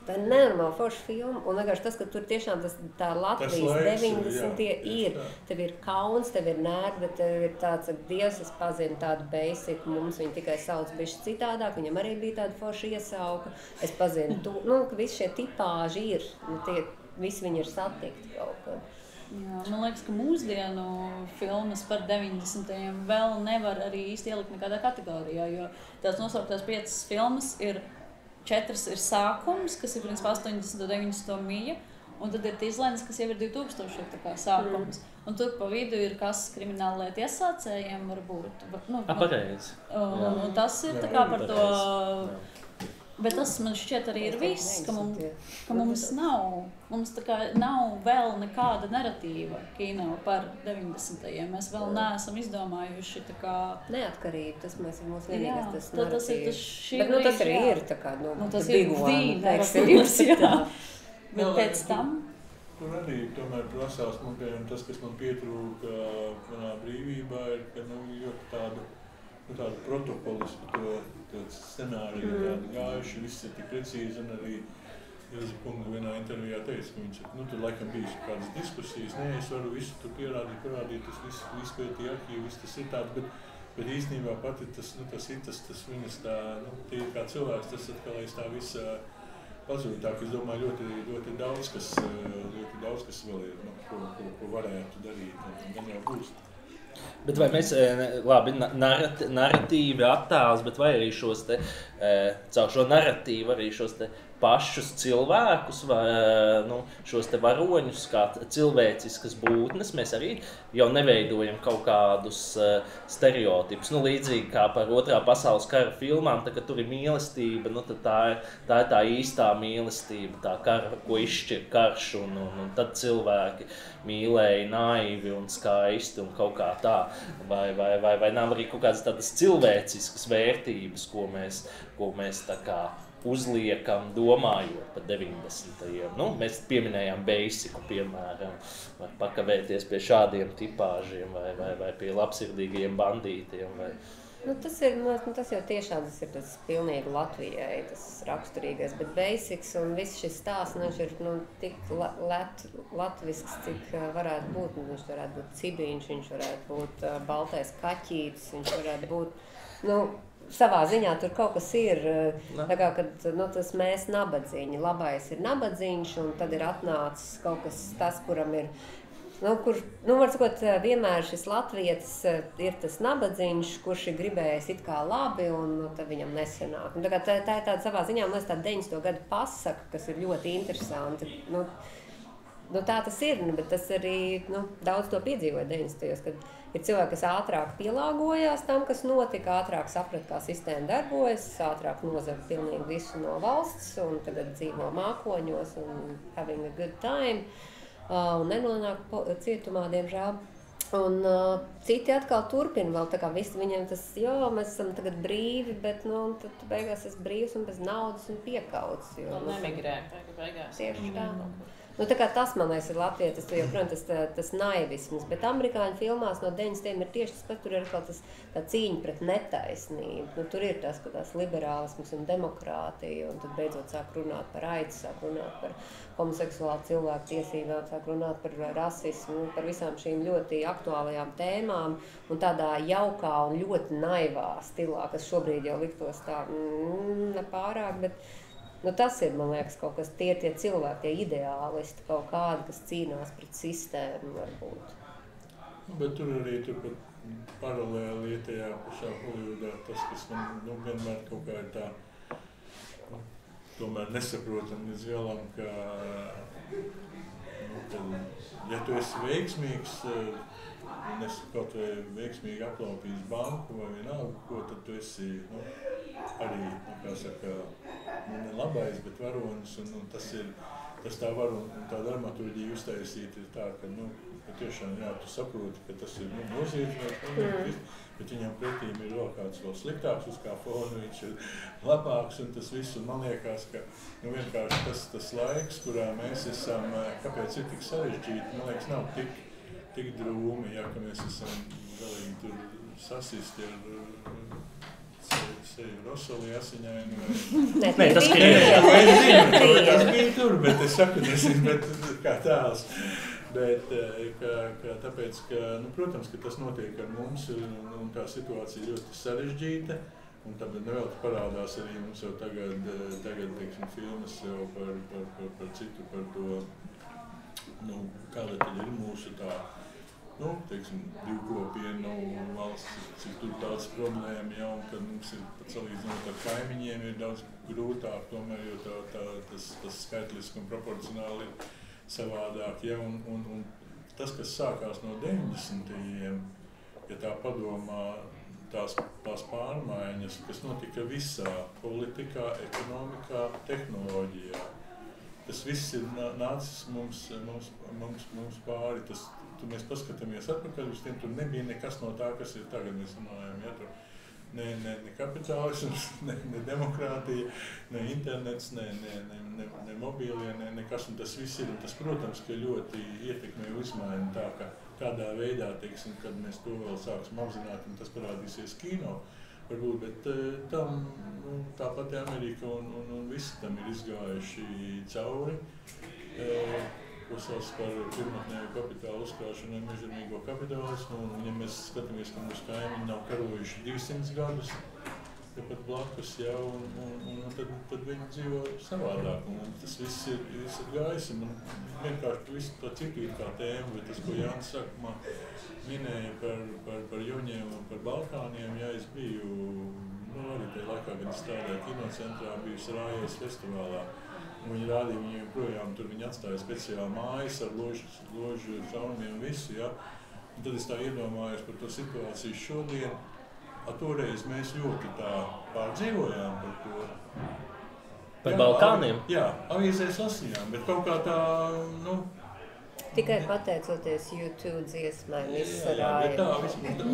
Tā ir nenormāla forša filma, un vienkārši tas, ka tur tiešām tā Latvijas 90. ir. Tev ir kauns, tev ir nervi, bet tev ir tāds, ka Dievs, es pazinu tādu Basic, mums viņi tikai sauc bišķi citādāk, viņam arī bija tāda forša iesauka. Es pazinu, ka visi šie tipāži ir, visi viņi ir satikti kaut kad. Jā, man liekas, ka mūsdienu filmas par 90. vēl nevar arī īsti ielikt nekādā kategorijā, jo tās nosauktās 5 filmas ir 4 ir sākums, kas ir principā 80. un 90. mija, un tad ir Tīzlēns, kas jau ir 2000 tā kā sākums. Un tur pa vidu ir kas krimināllietu iesācējiem varbūt. Pareizi. Un tas ir tā kā par to... Bet tas man šķiet arī ir viss, ka mums tā kā nav vēl nekāda narratīva kino par 90. Mēs vēl neesam izdomājuši tā kā... Neatkarība, tas mēs ir mūsu vienīgais tas narratīvs. Tas ir šī bet tas arī ir tā kā, tas ir narratīvs, jā. Bet pēc tam... Tur arī tomēr prasās, tas, kas man pietrūka manā brīvībā, ir, ka ļoti tādu protokolisku, tāds scenāriju, tādi gājuši, viss ir tik precīzi, un arī Ilzi kunga vienā intervijā teica, ka viņš tur laikam bijuši kādas diskusijas, es varu visu tur pierādīt, tas viss izpētīja arhīvu, viss tas ir tāds, bet īstenībā pati tas viņas tā, tie kā cilvēks, tas atkal aiz tā visa pazūtāk, es domāju, ļoti daudz, kas vēl ir, ko varētu darīt, un gan jau būs. Bet vai mēs, labi, narratīvi attēls, bet vai arī šos te, caur šo narratīvu arī šos te pašus cilvēkus, vai šos te varoņus, kā cilvēciskas būtnes, mēs arī jau neveidojam kaut kādus stereotipus. Līdzīgi kā par Otrā pasaules kara filmām, kad tur ir mīlestība, tad tā ir tā īstā mīlestība, tā kara, ko izšķir karš, un tad cilvēki mīlēja naivi un skaisti un kaut kā tā. Vai nav arī kaut kādas tādas cilvēciskas vērtības, ko mēs tā kā uzliekam, domājot par 90. Mēs pieminējām Basicu, piemēram, vai pakavēties pie šādiem tipāžiem, vai pie labsirdīgiem bandītiem. Tas jau tiešām ir tas pilnīgi Latvijai, tas raksturīgais, bet Basics un viss šis stāsts, viņš ir tik latvisks, cik varētu būt. Viņš varētu būt cibiņš, viņš varētu būt baltais kaķītis, viņš varētu būt, savā ziņā tur kaut kas ir, tā kā, kad tas mēs nabadzīņi, labais ir nabadzīņš, un tad ir atnācis kaut kas tas, kuram ir, var sakot, vienmēr šis latvietis ir tas nabadzīņš, kurš ir gribējis it kā labi, un tad viņam nesanāk. Tā ir tāda savā ziņā, man liekas, tā 90. gadu pasaka, kas ir ļoti interesanti. tā tas ir, bet tas arī daudz to piedzīvoja 90. kad ir cilvēki, kas ātrāk pielāgojās tam, kas notika, ātrāk saprat, kā sistēma darbojas, ātrāk nozara pilnīgi visu no valsts un tagad dzīvo mākoņos un having a good time un nenonāk cietumā, diemžēl. Un citi atkal turpina vēl, tā kā visi viņiem tas, mēs esam tagad brīvi, bet, tad tu beigās esi brīvs un bez naudas un piekauts. Un nemigrē, beigās. Tieši tā. Tā kā tas, man liekas, ir latvietis, tas naivisms, bet amerikāņu filmās no 90. ir tieši tas, ka tur ir kaut tā cīņa pret netaisnību. Tur ir tas, ka tās liberālisms un demokrātija, un tad beidzot sāk runāt par aids, sāk runāt par homoseksuālu cilvēku tiesībām, sāk runāt par rasismu, par visām šīm ļoti aktuālajām tēmām, un tādā jaukā un ļoti naivā stilā, kas šobrīd jau liktos tā nepārāk, bet tas ir, man liekas, kaut kas, tie cilvēki, tie ideālisti kaut kādi, kas cīnās pret sistēmu, varbūt. Bet tur arī turpat paralēli tajā pašā Holivudā tas, kas man vienmēr kaut kā ir tā, tomēr nesaprotam līdz galam, ka, ja tu esi veiksmīgs, kaut vai veiksmīgi aplaupījis banku vai vienalga, ko tad tu esi, arī, kā saka, ne labais, bet varonis, un tas tā var un tā dramaturģija uztaisīta ir tā, ka, tiešām, tu saproti, ka tas ir, noziedznieks, bet viņam pretīm ir vēl kāds vēl sliktāks, uz kā fonu viņš ir labāks, un tas viss, un man liekas, ka, vienkārši tas laiks, kurā mēs esam, kāpēc ir tik sarežģīti, man liekas, nav tik drūmi, ka mēs esam galīgi tur sasisti ar seju Rosolī asiņaini vai... Nē, tas tas bija tur, bet es saku, bet kā tās. Bet tāpēc, ka, protams, ka tas notiek ar mums, un tā situācija ļoti sarežģīta, un tāpēc vēl parādās arī mums jau tagad teiksim, filmas jau par citu, par to, kāda tad ir mūsu tā, teiksim, brīvkopienu valsts, cik tur daudz problēma, un tad mums ir pat salīdzinot ar kaimiņiem ir daudz grūtāk, tomēr, jo tas skaitliski un proporcionāli ir savādāk, un tas, kas sākās no 90. Ja tā padomā, tās pārmaiņas, kas notika visā politikā, ekonomikā, tehnoloģijā, tas viss ir nācis mums pāri, mēs paskatāmies atpakaļ uz tiem, tur nebija nekas no tā, kas ir tagad, mēs runājam, ne kapitālisms, ne demokrātija, ne internets, ne mobīlie, nekas, un tas viss ir, un tas, protams, ka ļoti ietekmē uzmaina tā, ka kādā veidā, teiksim, kad mēs to vēl sāksim apzināt, un tas parādīsies kino, varbūt, bet tam, tāpat Amerika un visi tam ir izgājuši cauri, ko sauc par pirmotnēju kapitālu uzkrāšanu un mežonīgo kapitālismu, un ja mēs skatāmies, ka mūsu kaimiņi nav karojuši 200 gadus, pat blakus, un tad viņi dzīvo savādāk, un tas viss ir gājis, un vienkārši visu to citu ir kā tēma, bet tas, ko Jānis sākumā minēja par Joņiem un par Balkāniem, es biju, arī tajā laikā, kad es strādāju kinocentrā, biju Sarājas festivālā, un viņi rādīja, viņi joprojām tur viņi atstāja speciāli mājas ar ložu šaunumiem un visu, un tad es tā iedomājos par to situāciju šodien. Toreiz mēs ļoti tā pārdzīvojām par to. Par Balkāniem? Jā, avīzēs lasījām, bet kaut kā tā, Tikai pateicoties YouTube dziesmai, viss Sarāja. Jā, bet tā,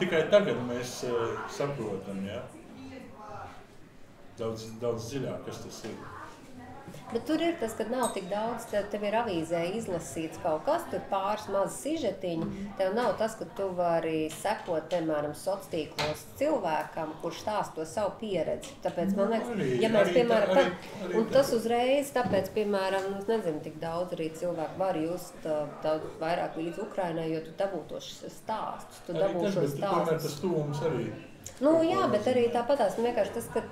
tikai tagad mēs saprotam, daudz dziļāk, kas tas ir. Bet tur ir tas, ka nav tik daudz, tev ir avīzē izlasīts kaut kas, tur pāris mazi sižetiņi, tev nav tas, ka tu vari sekot, piemēram, sociālos cilvēkam, kurš stāsta to savu pieredzi. Tāpēc, man liekas, ja mēs, piemēram, un tas uzreiz, tāpēc, piemēram, es nezinu, tik daudz arī cilvēku var just daudz vairāk līdz Ukrainai, jo tu dabū tos stāstus, tu dabū šos stāstus. Tomēr tas tuvums arī. Jā, bet arī tāpatās, vienkārši tas, ka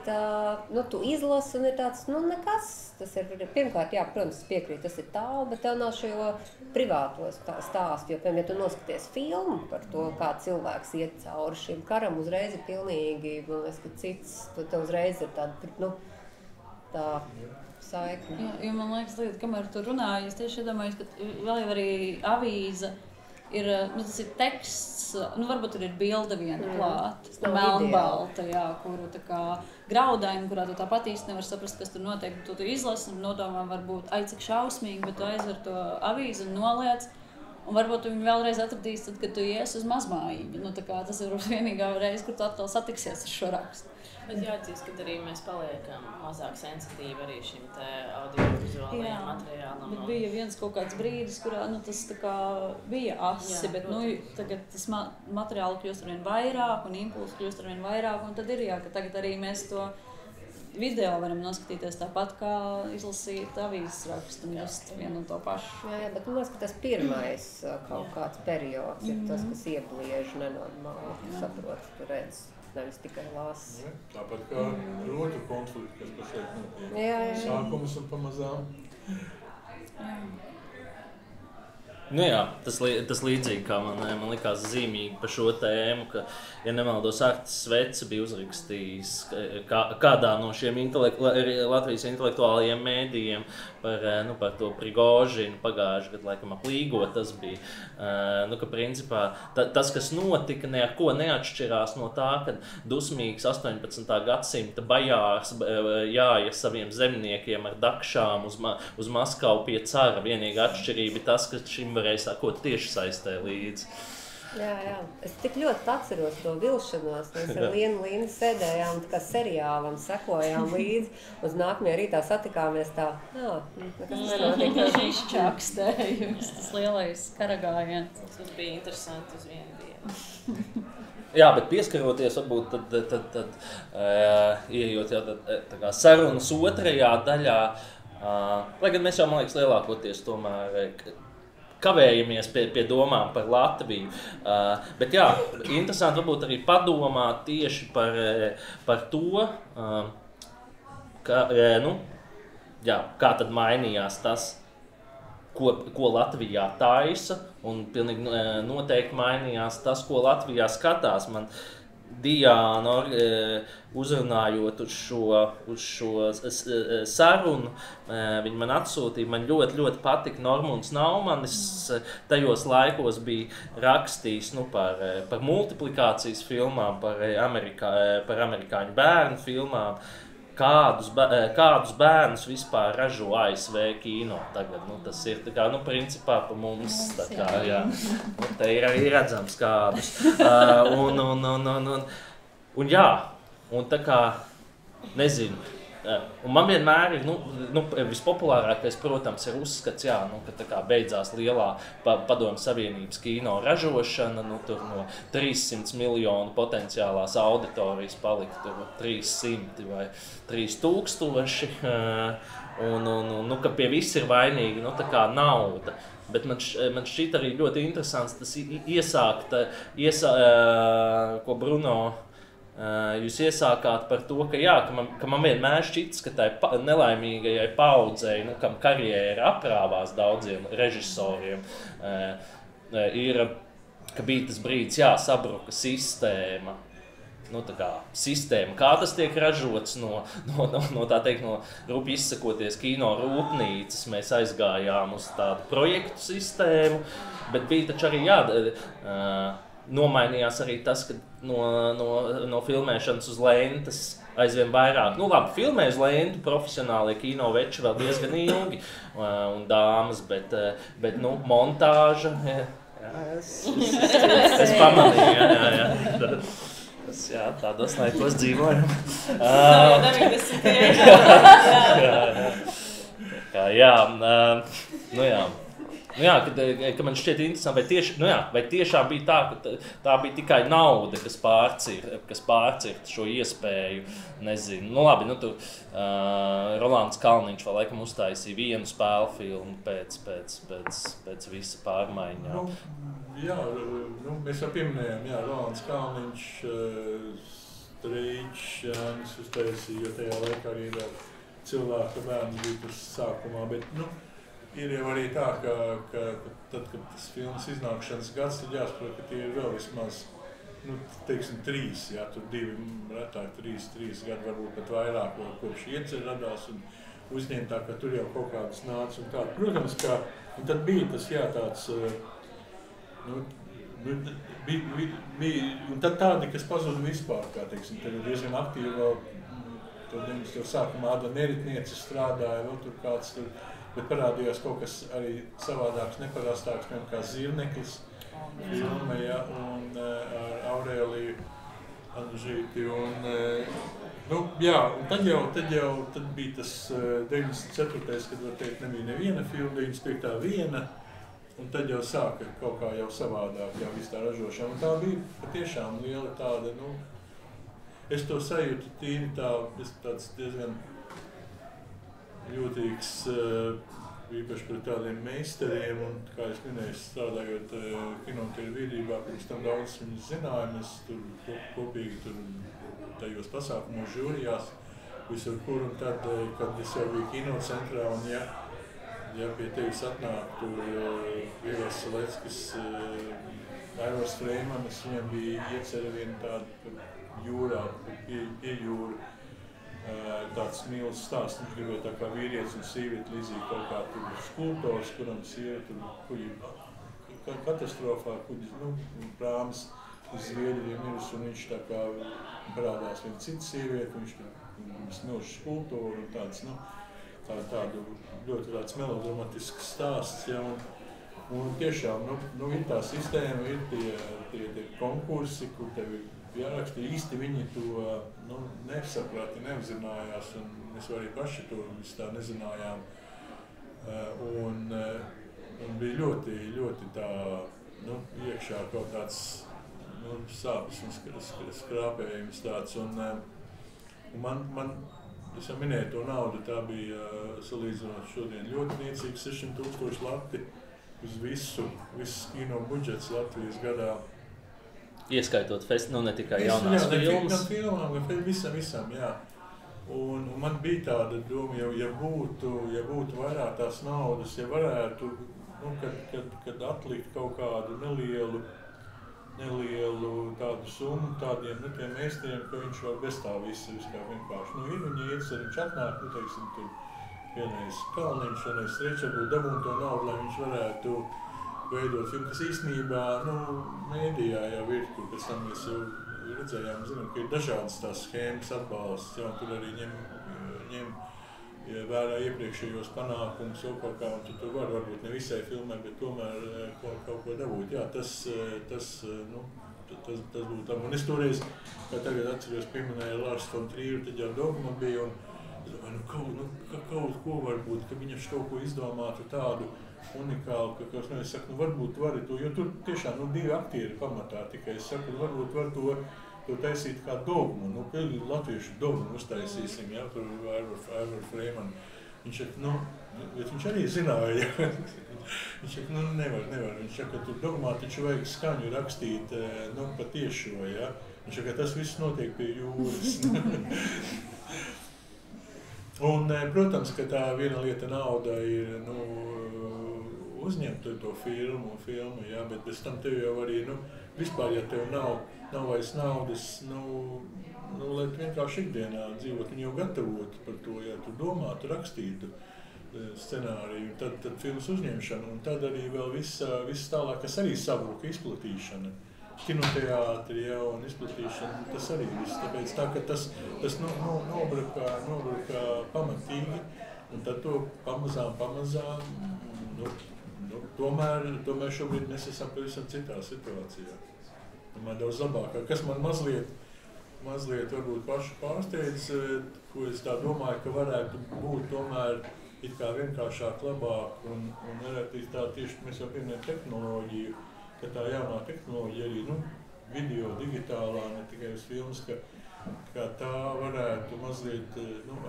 tu izlasi un ir tāds, nekas, tas ir, pirmkārt, protams, piekrīt, tas ir tālu, bet tev nav šo privāto stāstu, jo, piemēram, ja tu noskaties filmu par to, kā cilvēks iet cauri šim karam, uzreiz ir pilnīgi, man liekas, ka cits, tev uzreiz ir tāda, tā saikne. Jo man liekas, kamēr tu runāji, es tieši iedomājos, ka vēl jau arī avīze ir, tas ir teksts, varbūt tur ir bilde viena klāt, melnbalta, jā, kuru tā kā graudaini, kurā tu tāpat īsti nevar saprast, kas tur notiek, tu izlasi un nodomā varbūt, cik šausmīgi, bet tu aizver to avīzi un noliec, un varbūt tu viņu vēlreiz atradīs tad, kad tu ies uz mazmājiņu. Tas ir vienīgā reize, kur tu atkal satiksies ar šo rakstu. Bet jāatzīst, ka arī mēs paliekam mazāk sensitīvi arī šim te audiovizuālajiem materiālam. Bet bija viens kaut kāds brīdis, kurā tas tā kā bija asi, bet tagad tas materiāli kļūst arvien vairāk un impulsi kļūst arvien vairāk, un tad ir ka tagad arī mēs to video varam noskatīties tāpat, kā izlasīt avīzes rakstu un just vienu un to pašu. Jā, bet man liekas, ka tas pirmais kaut kāds periods ir tas, kas iebliež nenormāli, saprot, tu redz. Nevis tikai lāsas. Tāpat kā rotu konflikti, kas pašlaik notiek. Sākums un pamazām. Tas līdzīgi, kā man likās zīmīgi par šo tēmu, ka, ja nemaldos, Artis Svece bija uzrakstījis kādā no šiem Latvijas intelektuālajiem mēdījiem par to Prigožinu pagājušajā gadā, laikam ap Līgo tas bija. Ka principā tas, kas notika, neko neatšķirās no tā, kad dusmīgs 18. gadsimta bajārs jāja saviem zemniekiem ar dakšām uz Maskavu pie cara. Vienīgā atšķirība ir tas, ka šim varēja sākot tieši saistē līdzi. Jā. Es tik ļoti atceros to vilšanos. Mēs ar Lienu sēdējām tā kā seriālam, sekojām līdzi. Uz nākamajā rītā satikāmies tā, nekas notika. Šīs čakstējums, tas lielais karagājiens. Tas bija interesanti uz vienu dienu. Jā, bet pieskaroties, varbūt tad ieejot jau tā kā sarunas otrajā daļā, lai gan mēs jau, man liekas, lielākoties tomēr kavējamies pie domām par Latviju. Bet jā, interesanti varbūt arī padomāt tieši par to, kā tad mainījās tas, ko Latvijā taisa, un pilnīgi noteikti mainījās tas, ko Latvijā skatās. Man Diāna, uzrunājot uz šo sarunu, viņi man atsūtīja, man ļoti patika Normunds Naumanis, tajos laikos bija rakstījis par multiplikācijas filmām, par amerikāņu bērnu filmām, kādus bērnus vispār ražo ASV kino tagad. Tas ir principā pa mums, te ir arī redzams kādus. Un tā kā, nezinu, un man vienmēr ir, vispopulārākais, protams, ir uzskats, ka tā kā beidzās lielā Padomju Savienības kino ražošana, tur no 300 miljonu potenciālās auditorijas palika tur 300 vai 3000, un ka pie viss ir vainīgi, tā kā nauda. Bet man šķiet arī ļoti interesants tas iesākt, ko Bruno jūs iesākāt par to, ka man vienmēr šķits, ka tai nelaimīgajai paudzei, kam karjēra aprāvās daudziem režisoriem, ka bija tas brīdis, sabruka sistēma. Sistēma, kā tas tiek ražots no rupi izsakoties kino rūpnīcas, mēs aizgājām uz tādu projektu sistēmu, bet bija taču arī nomainījās arī tas, ka no filmēšanas uz lentes aizvien vairāk. Filmē uz lentu profesionālie kino veči vēl diezgan ilgi un dāmas, bet montāža, es pamanīju, tādos laikos dzīvojam. Nav jau 90. Ka man šķiet interesanti, vai tiešām bija tā, ka tā bija tikai nauda, kas pārcirta šo iespēju, nezinu. Tur Rolands Kalniņš vēl laikam uztaisīja vienu spēļu filmu pēc visa pārmaiņām. Mēs jau pieminējām, Rolands Kalniņš, Streičs, Jānis uztaisīja, jo tajā laikā arī vēl cilvēka bērni bija tur sākumā, bet, ir jau arī tā, ka tad, kad tas filmas iznākšanas gads, tad jāsaprot, ka tie ir vēl vismaz teiksim, 3, jā, tur 2, retāk 3 gadi, varbūt pat vairāk, kopš Ieceļa radās un uzņemtā, ka tur jau kaut kādas nāca un tā. Protams, ka un tad bija tas, jā, tāds, bija, un tad tādi, kas pazuda vispār, kā teiksim, tad diezgan aktīvi vēl, tur 90. sākumā Ada Neritniece strādāja, vēl tur kāds tur, bet parādījās kaut kas arī savādāks, neparastāks, kā Zirneklis filma, ja, un ar Aurēliju Anžīti, un, jā, un tad bija tas 94. kad var teikt, nebija neviena filma, 95. viena, un tad jau sāka kaut kā jau savādāk, jau viss tā ražošana, un tā bija patiešām liela tāda, es to sajūtu tīri tāds diezgan jūtīgs, īpaši pret tādiem meistariem, un, kā es minēju, strādājot kinotelevidībā, pirms tam daudz viņus zināju, mēs tur kopīgi tur tajos pasākumos žūrijās, visur kur, un tad, kad es jau biju kinocentrā, un ja pie tevis atnāk tur Ivars Saleckis, Aivars Freimanis, viņam bija Ieceļa viena tāda jūrā, pie jūra, tāds mīlas stāsts, viņš gribēja tā kā vīrietis un sīvieti līdzīgi kaut kā tur skulptors, kuram sievieti kuģi katastrofā, kuģi prāmas uz Zviedriem mirus, un viņš tā kā parādās viena cita sievieti, viņš tur smilšu skulptoru un tāds, tādu ļoti tāds melodramatisks stāsts, ja, un tiešām, ir tā sistēma, ir tie konkursi, kur tevi jāraksta, īsti viņi to nesaprati, neapzinājās, un mēs arī paši to visu tā nezinājām, un bija ļoti, ļoti tā, iekšā kaut tāds, sāpes un skrāpējums tāds, un man es jau minēju to naudu, tā bija salīdzinot šodien ļoti niecīgi 600 000 lati uz viss kino budžets Latvijas gadā. Ieskaitot ne tikai jaunās filmas. Gan filmām, gan visam, jā. Un man bija tāda doma, ja būtu vairāk tās naudas, ja varētu, kad atlikt kaut kādu nelielu tādu summu tādiem, tiem meistariem, ka viņš var bez tā visu kā vienkārši. Ir viņi Ieceļ, viņš atnāk, teiksim, tur vienreiz Kalniņš, vienreiz Strečerbu dabūn to naudu, lai viņš varētu veidot filmu, kas īstenībā, mēdījā jau ir, kur pēc tam mēs jau redzējām, zinām, ka ir dažādas tās schēmas atbalsts, jā, tur arī ņem vērā iepriekšējos panākumus, jau kaut kā, un tu var varbūt ne visai filmai, bet tomēr kaut ko dabūt. Jā, tas būtu tam. Un es toreiz, kā tagad atceros, pieminēju Lārs von Trieru, tad jau Dogma bija, un es domāju, kaut ko varbūt, ka viņš kaut ko izdomātu tādu unikālu, ka es saku, varbūt vari to, jo tur tiešām 2 aktieri pamatā tikai, es saku, varbūt var to taisīt kā dogmu, latviešu dogmu uztaisīsim, jā, tur Aivara Freimana. Viņš saka, bet viņš arī zināja, viņš saka, nevar, viņš saka, tur dogmā taču vajag skaņu rakstīt, pa tiešo, jā. Viņš saka, tas viss notiek pie jūras. Un, protams, ka tā viena lieta nauda ir, uzņemt to filmu, jā, bet bez tam tev jau arī, vispār, ja tev nav vairs naudas, lai tu vienkārši ikdienā dzīvot un jau gatavotu par to, ja tu domātu, rakstītu scenāriju, tad filmas uzņemšana, un tad arī vēl viss tālāk, kas arī sabruka, izplatīšana, kinoteātri, ja, un izplatīšana, tas arī viss, tāpēc tā, ka tas nobruka pamatīgi, un tad to pamazām, tomēr šobrīd mēs esam pavisam citā situācijā. Man daudz labākā. Kas man mazliet varbūt pašu pārsteidz, ko es tā domāju, ka varētu būt tomēr it kā vienkāršāk, labāk un varētu tā tieši, mēs jau pieminējam tehnoloģiju, ka tā jaunā tehnoloģija arī, video, digitālā, ne tikai uz filmas, ka tā varētu mazliet,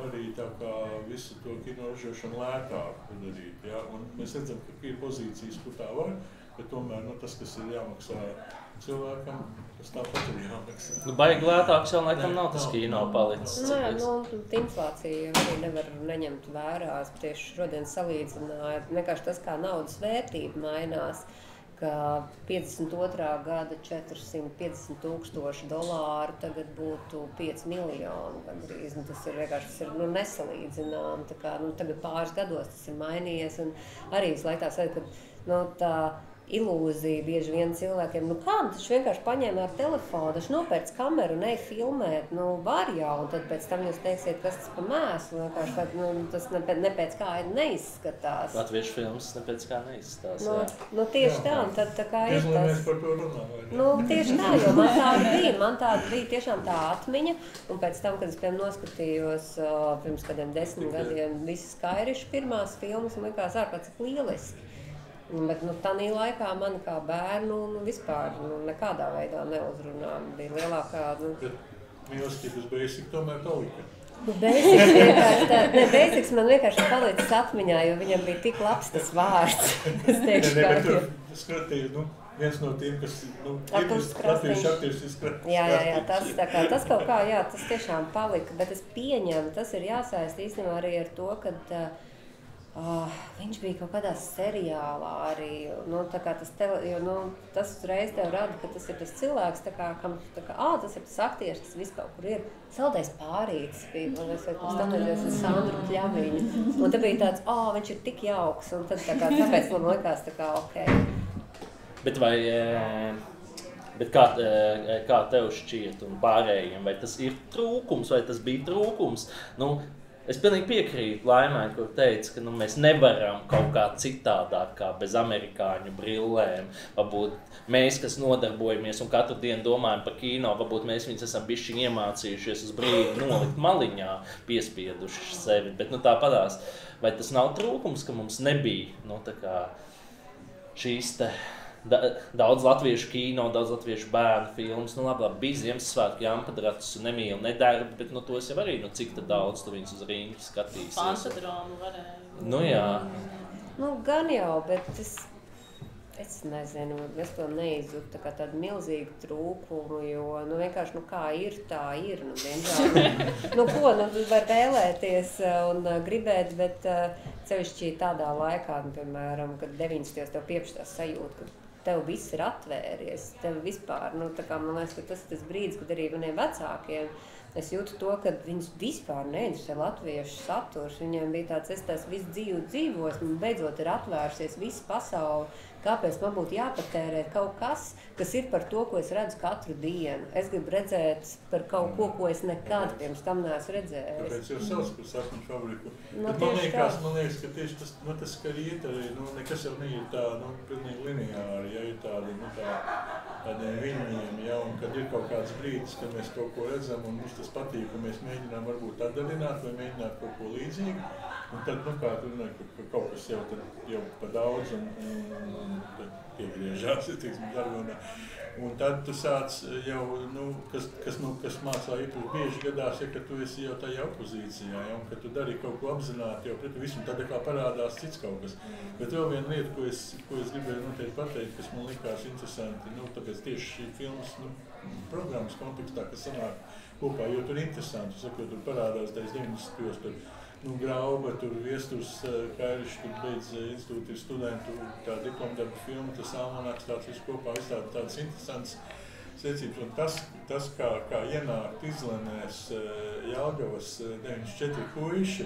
arī tā kā visu to kino ražošanu lētāk padarīt, jā, un mēs redzam, ka ir pozīcijas, kur tā var, bet tomēr, tas, kas ir jāmaksā cilvēkam, tas tāpat ir jāmaksā. Baigi lētāks jau laikam nav tas kino palicis. Inflācija arī nevar neņemt vērā. Tieši šodien salīdzināja, vienkārši tas, kā naudas vērtība mainās. ka 52. gada $450,000 tagad būtu 5 miljoni gandrīz. Tas ir vienkārši nesalīdzinām. Tā kā, tagad pāris gados tas ir mainījies. Un arī visu laiku tā saka, ka tā ilūzija bieži vien cilvēkiem, kā viņš vienkārši paņēma ar telefonu, viņš nopērc kameru un ej filmēt, var jau, un tad pēc tam jūs teiksiet, kas tas pa mēslu, vienkārši, tas ne pēc kā neizskatās. Latviešu filmas ne pēc kā neizskatās, tieši tā, un tad tā kā ir tas. Mēs par to runājam. Tieši tā, jo man tāda bija tiešām tā atmiņa, un pēc tam, kad es, piemēram, noskatījos pirms kādiem 10 gadiem visas Kairiša pirmās filmas, un likās ārkārtīgi lieliski. Bet tādā laikā man kā bērnu vispār nekādā veidā neuzrunā. Bija lielākā. Mīlestības basic tomēr palika. Basics man vienkārši palicis atmiņā, jo viņam bija tik labs tas vārds. Es teikšu, bet tur skatīju, viens no tiem, kas latviešu aktieris izskatās. Jā, tas kaut kā, tas tiešām palika. Bet es pieņemu, tas ir jāsaist īstenībā arī ar to, ka viņš bija kaut kādā seriālā arī, tas uzreiz tev rada, ka tas ir tas cilvēks, kam, tas ir tas aktieris, tas viss kaut kur ir. Saldais Pārītis bija, un es skatījos ar Sandru Kļaviņu, un te bija tāds, viņš ir tik jauks, un tad tāpēc man likās ok. Bet kā tev šķiet un pārējiem, vai tas ir trūkums, vai tas bija trūkums? Es pilnīgi piekrītu Laimai, kur teica, ka mēs nevaram kaut kā citādāk kā bez amerikāņu brillēm. Varbūt mēs, kas nodarbojamies un katru dienu domājam par kino, varbūt mēs viņus esam bišķiņ iemācījušies uz brīdi nolikt maliņā, piespieduši sevi. Bet tāpadās, vai tas nav trūkums, ka mums nebija šīs daudz latviešu kino, daudz latviešu bērnu filmas. Labi, bija Ziemassvētku Jāmpadratus un Nemīli nedarbi, bet tos jau arī, cik daudz tu viņus uz rindu skatīsies. Fantadromu varēja. Jā. Gan jau, bet es nezinu, es to neizjūtu tādu milzīgu trūkumu, jo, vienkārši, kā ir, tā ir, diemžēl. Var vēlēties un gribēt, bet sevišķi tādā laikā, piemēram, kad 90. tev piepštās sajūta, ka tev viss ir atvērties, tev vispār, man liekas, ka tas ir tas brīdis, kad arī maniem vecākiem es jūtu to, ka viņus vispār neinteresē latviešu saturs. Viņiem bija tāds, es tās visu dzīvi dzīvos, man beidzot ir atvērsies visu pasauli. Kāpēc man būtu jāpatērē kaut kas ir par to, ko es redzu katru dienu? Es gribu redzēt par kaut ko es nekad pirms tam neesmu redzējis. Tāpēc jau sauc par sapņu fabriku. Man liekas, ka tieši tas karīt arī, nekas jau neiet tā, pilnīgi lineāri, ja ir tādiem viņiem, ja, un kad ir kaut kāds brīdis, kad mēs kaut ko redzam un mums tas patīk, un mēs mēģinām varbūt atdalināt vai mēģināt kaut ko līdzīgu, un tad, kā tu runāji, ka kaut kas jau pa daudz un tad piegriežās, dargonā. Un tad tu sāc jau, kas mācā īpaši bieži gadās, ka tu esi jau tajā opozīcijā, ja, un ka tu dari kaut ko apzināti jau pret visu, un tad parādās cits kaut kas. Bet vēl viena lieta, ko es gribēju noteikti pateikt, kas man likās interesanti, tāpēc tieši šī filmas programmas kontekstā, kas sanāk kopā, jo tur interesanti, jo tur parādās tais 90. tur Grauba, tur Viesturs, Kairišs, tur beidz institūti studentu, tā diplomdarba filma, tas almanaks, tāds viss kopā, tāds interesants secības. Un tas kā ienākt izlenēs Jelgavas 94 puiši,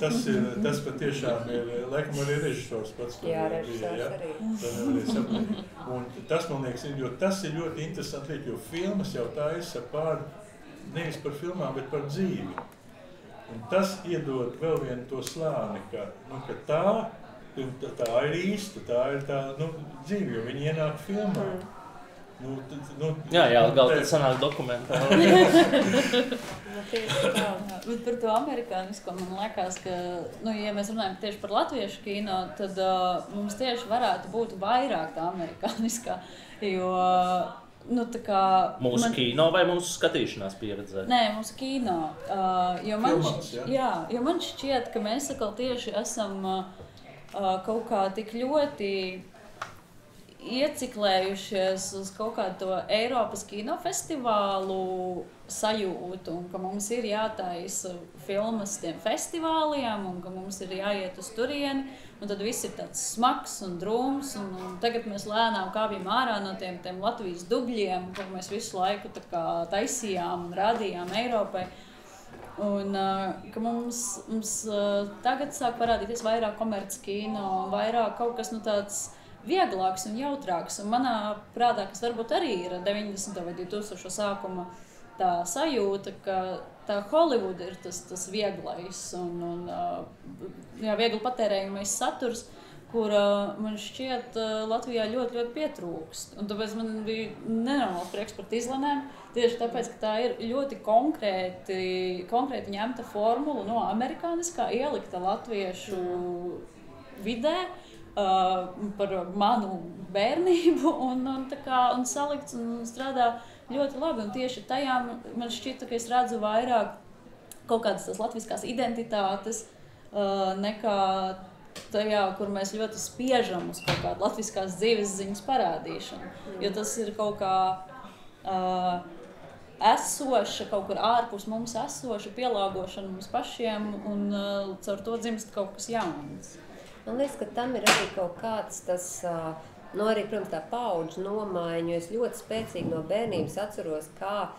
tas patiešām ir, laikam arī režisors pats. Jā, režisors arī. Tā nevarēja saprast. Un tas, man liekas, jo tas ir ļoti interesanti lieta, jo filmas jau taisa nevis par filmām, bet par dzīvi. Un tas iedod vēl vienu to slāni, ka tā ir īsta, tā ir tā dzīve, jo viņi ienāk filmā. Jā, galvā tad sanāk dokumentāli. Bet par to amerikānisko man liekas, ka, ja mēs runājam tieši par latviešu kino, tad mums tieši varētu būt vairāk tā amerikāniskā, jo mūsu kino vai mūsu skatīšanās pieredzē? Nē, mūsu kino. Jo man šķiet, ka mēs atkal tieši esam kaut kā tik ļoti ieciklējušies uz kaut kādu to Eiropas kinofestivālu sajūtu, un ka mums ir jātaisa filmas tiem festivāliem, un ka mums ir jāiet uz turieni, un tad viss ir tāds smags un drūms, un tagad mēs lēnām kāpjam ārā no tiem Latvijas dubļiem, ko mēs visu laiku tā kā taisījām un rādījām Eiropai. Un ka mums tagad sāk parādīties vairāk komerckino, vairāk kaut kas tāds vieglāks un jautrāks. Un manā prātā, kas varbūt arī ir 90. vai 2000. Sākuma tā sajūta, ka tā Hollywood ir tas vieglais un viegli patērējamais saturs, kur man šķiet Latvijā ļoti, ļoti pietrūkst. Un tāpēc man bija nenormāls prieks par Tīzlanēm, tieši tāpēc, ka tā ir ļoti konkrēti ņemta formula no amerikāniskā, ielikta latviešu vidē, par manu bērnību un salikts un strādā ļoti labi. Un tieši tajā man šķita, ka es redzu vairāk kaut kādas tās latviskās identitātes nekā tajā, kur mēs ļoti spiežam uz kaut kādu latviskās dzīves ziņas parādīšanu. Jo tas ir kaut kā esoša, kaut kur ārpus mums esoša pielāgošana mums pašiem un caur to dzimst kaut kas jauns. Man liekas, ka tam ir arī kaut kāds tas, arī, protams, tā paudžu nomaiņa, jo es ļoti spēcīgi no bērnības atceros, kā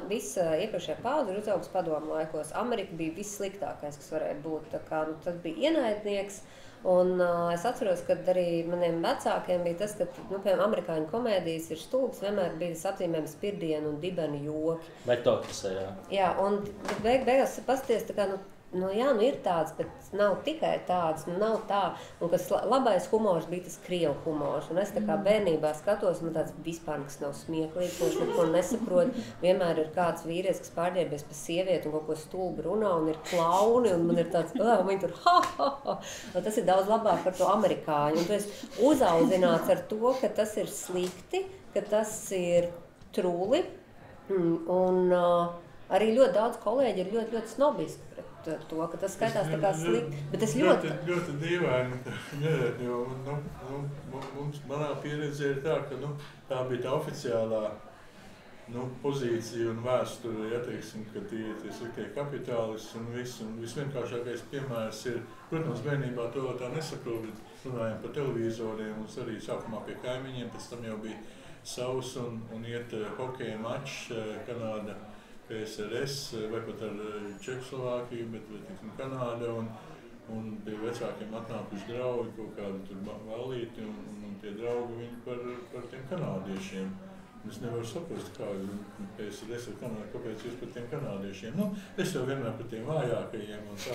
visa iepriekšējā paudze ir uzaugusi padomu laikos. Amerika bija vissliktākais, kas varēja būt. Tas bija ienaidnieks. Un es atceros, ka arī maniem vecākiem bija tas, ka, piemēram, amerikāņu komēdijas ir stulbas, vienmēr bija tas apzīmējums pirdienu un dibenu joki. Vai to tas ir, jā? Jā, un beigās pasties, ir tāds, bet nav tikai tāds, nav tā. Un kas labais humors bija tas krievu humors. Un es tā kā bērnībā skatos, man tāds vispār nekas nav smieklīgs, viņš neko nesaprot. Vienmēr ir kāds vīrietis, kas pārģērbies pa sievieti un kaut ko stulbi runā, un ir klauni, un man ir tāds, viņi tur ha. Un tas ir daudz labāk par to amerikāņu. Un tu esi uzaudzināts ar to, ka tas ir slikti, ka tas ir trūli. Un arī ļoti daudz kolēģi ir ļoti, ļoti snobiski pret to, ka tas skaitās tā kā slikti. Bet es ļoti dīvaini, jo manā pieredzē ir tā, ka tā bija tā oficiālā pozīcija un vēsture, ka tie sliktie kapitālisti un viss. Un visvienkāršākais piemērs ir, protams, bērnībā to tā nesaprot, bet runājam par televīzoriem, mums arī sākumā pie kaimiņiem, pēc tam jau bija savs un iet hokeja mačs Kanāda. PSRS vai pat ar Čehoslovākiju, bet Kanāda un pie vecākiem atnākuši draugi, kaut kādi tur valīti un tie draugi viņi par tiem kanādiešiem. Es nevaru saprast, kā PSRS ar Kanādu, kāpēc jūs par tiem kanādiešiem. Es jau vienmēr par tiem vājākajiem un tā.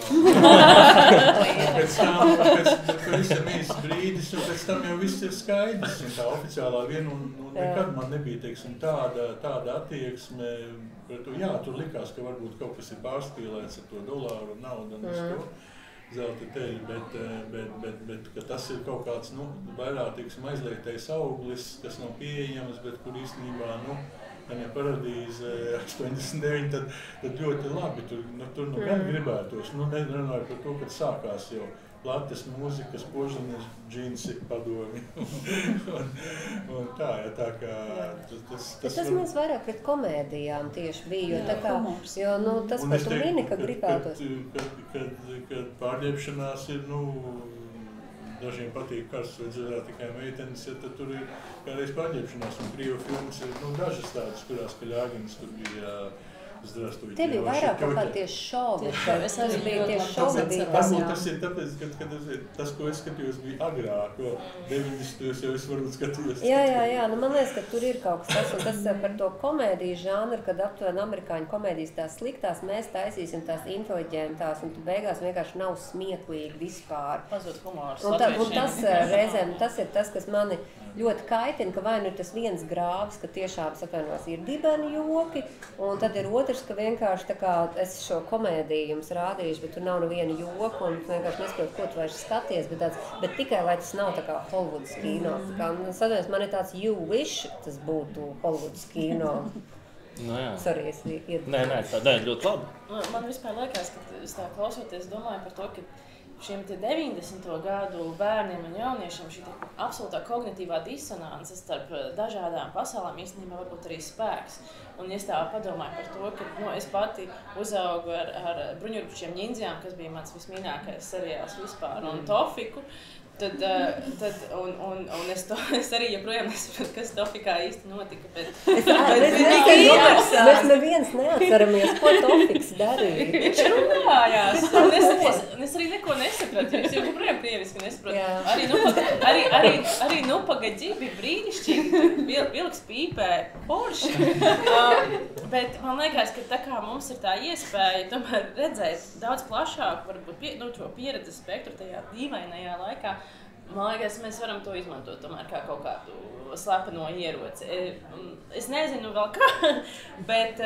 Pēc tam pavisam īsts brīdis un pēc tam jau viss ir skaidrs. Un tā oficiālā nekad man nebija, tāda attieksme. Jā, tur likās, ka varbūt kaut kas ir pārspīlēts ar to dolāru un naudu un to zelta teļu, bet ka tas ir kaut kāds, vairāk, aizliegtais auglis, kas nav pieejams, bet kur īstenībā, ja paradīze 89, tad ļoti labi, tur gan gribētos, nerunāju par to, kad sākās jau latas mūzikas, požanas, džinsi, padomi un tā, tā kā tas mēs vairāk pret komēdijām tieši bija, jo tas par to mini, ka gribētos. Kad pārģērbšanās ir, dažiem patīk karsts vai dzerā tikai meitenes, ja tad tur ir kādreiz pārģērbšanās un krievu filmas ir, dažas tādas, kurās Kaļāgins tur bija Здравствуйте. Te bija vairāk kaut kā tieši šovi. Es arī biju tieši šovi. Tas ir tāpēc, ka tas, ko es skatījos, bija agrāk, 90. jau es varbūt skatījos. Jā, man liekas, ka tur ir kaut kas tas, un tas par to komēdiju žanru, kad aptuveni amerikāņu komēdijas tās sliktās, mēs taisīsim tās inteliģentās, un tu beigās vienkārši nav smieklīgi vispār. Pazūd humors. Un tas reizēm, tas ir tas, kas mani ļoti kaitina, ka vai nu ir tas viens grāvs, ka tiešām atvainojos ir dibeni joki, un tad ir otrs, ka vienkārši tā kā es šo komēdiju jums rādīšu, bet tur nav neviena joka, un tu vienkārši nesaproti, ko tu vairs skaties, bet tikai, lai tas nav tā kā Hollywoods kino. Sadarbs, man ir tāds you wish, tas būtu Hollywoods kino. Sorry, es Nē, tā ļoti labi. Man vispār liekas, ka es tā klausoties domāju par to, ka šiem 90. gadu bērniem un jauniešiem šī absolūtā kognitīvā disonance starp dažādām pasaulēm īstenībā varbūt arī spēks. Un es tā padomāju par to, ka es pati uzaugu ar Bruņurupučiem ņindzjām, kas bija mans vismīļākais seriāls vispār, un Tofiku. Tad es arī joprojām nesaprotu, kas Tofikā īsti notika. Mēs neviens neatceramies, ko Tofiks darīja. Viņš runājās. Es arī neko nesapratu. Es joprojām krieviski nesaprotu. Arī Nupagadži bija brīnišķīgi. Vilks pīpē forši. Bet man liekas, ka tā kā mums ir tā iespēja tomēr redzēt daudz plašāku, varbūt šo pieredzes spektru tajā dīvainajā laikā, man liekas, mēs varam to izmantot tomēr kā kaut kādu slepeno ieroci. Es nezinu vēl kā, bet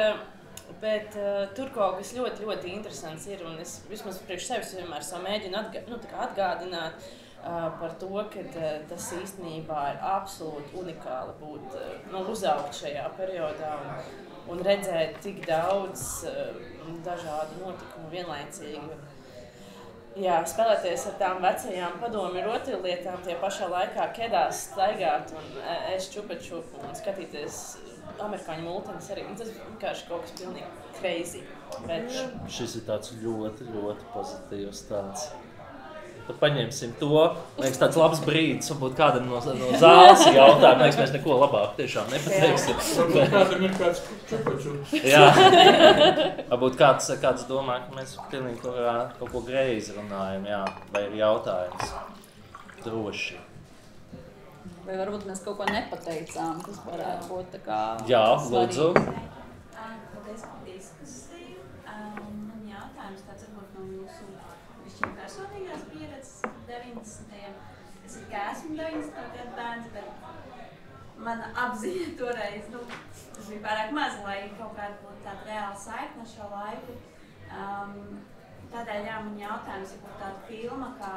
tur kaut kas ļoti, ļoti interesants ir, un es vismaz priekš sevis vienmēr mēģinu atgādināt par to, ka tas īstenībā ir absolūti unikāli būt, uzaugt šajā periodā un redzēt tik daudz dažādu notikumu vienlaicīgi. Jā, spēlēties ar tām vecajām padomju rotaļlietām, tie pašā laikā kedās staigāt un ēst čupa-čupu un skatīties amerikāņu multenes arī. Tas vienkārši kaut kas pilnīgi crazy. Bet... Šis ir tāds ļoti, ļoti pozitīvs tāds. Tad paņemsim to. Liekas, tāds labs brīdis, varbūt kādam no zāles jautājumi. Liekas, mēs neko labāk tiešām nepateiksim. Varbūt kādam ir kāds čupa-čups. Jā. Varbūt kāds domā, ka mēs pilnīgi kaut ko greizi runājam, jā. Vai ir jautājums? Droši. Vai varbūt mēs kaut ko nepateicām, kas varētu būt tā kā jā, lūdzu. Paldies par diskusiju. Man jautājums tāds varbūt no jūsu personīgās pieredzes 90. Es esmu 90. gadu bērns, bet mana apziņa toreiz, tas bija pārāk maz, lai kaut kāda būtu tāda reāla saikna ar šo laiku. Tādēļ, man jautājums ir par tādu filmu kā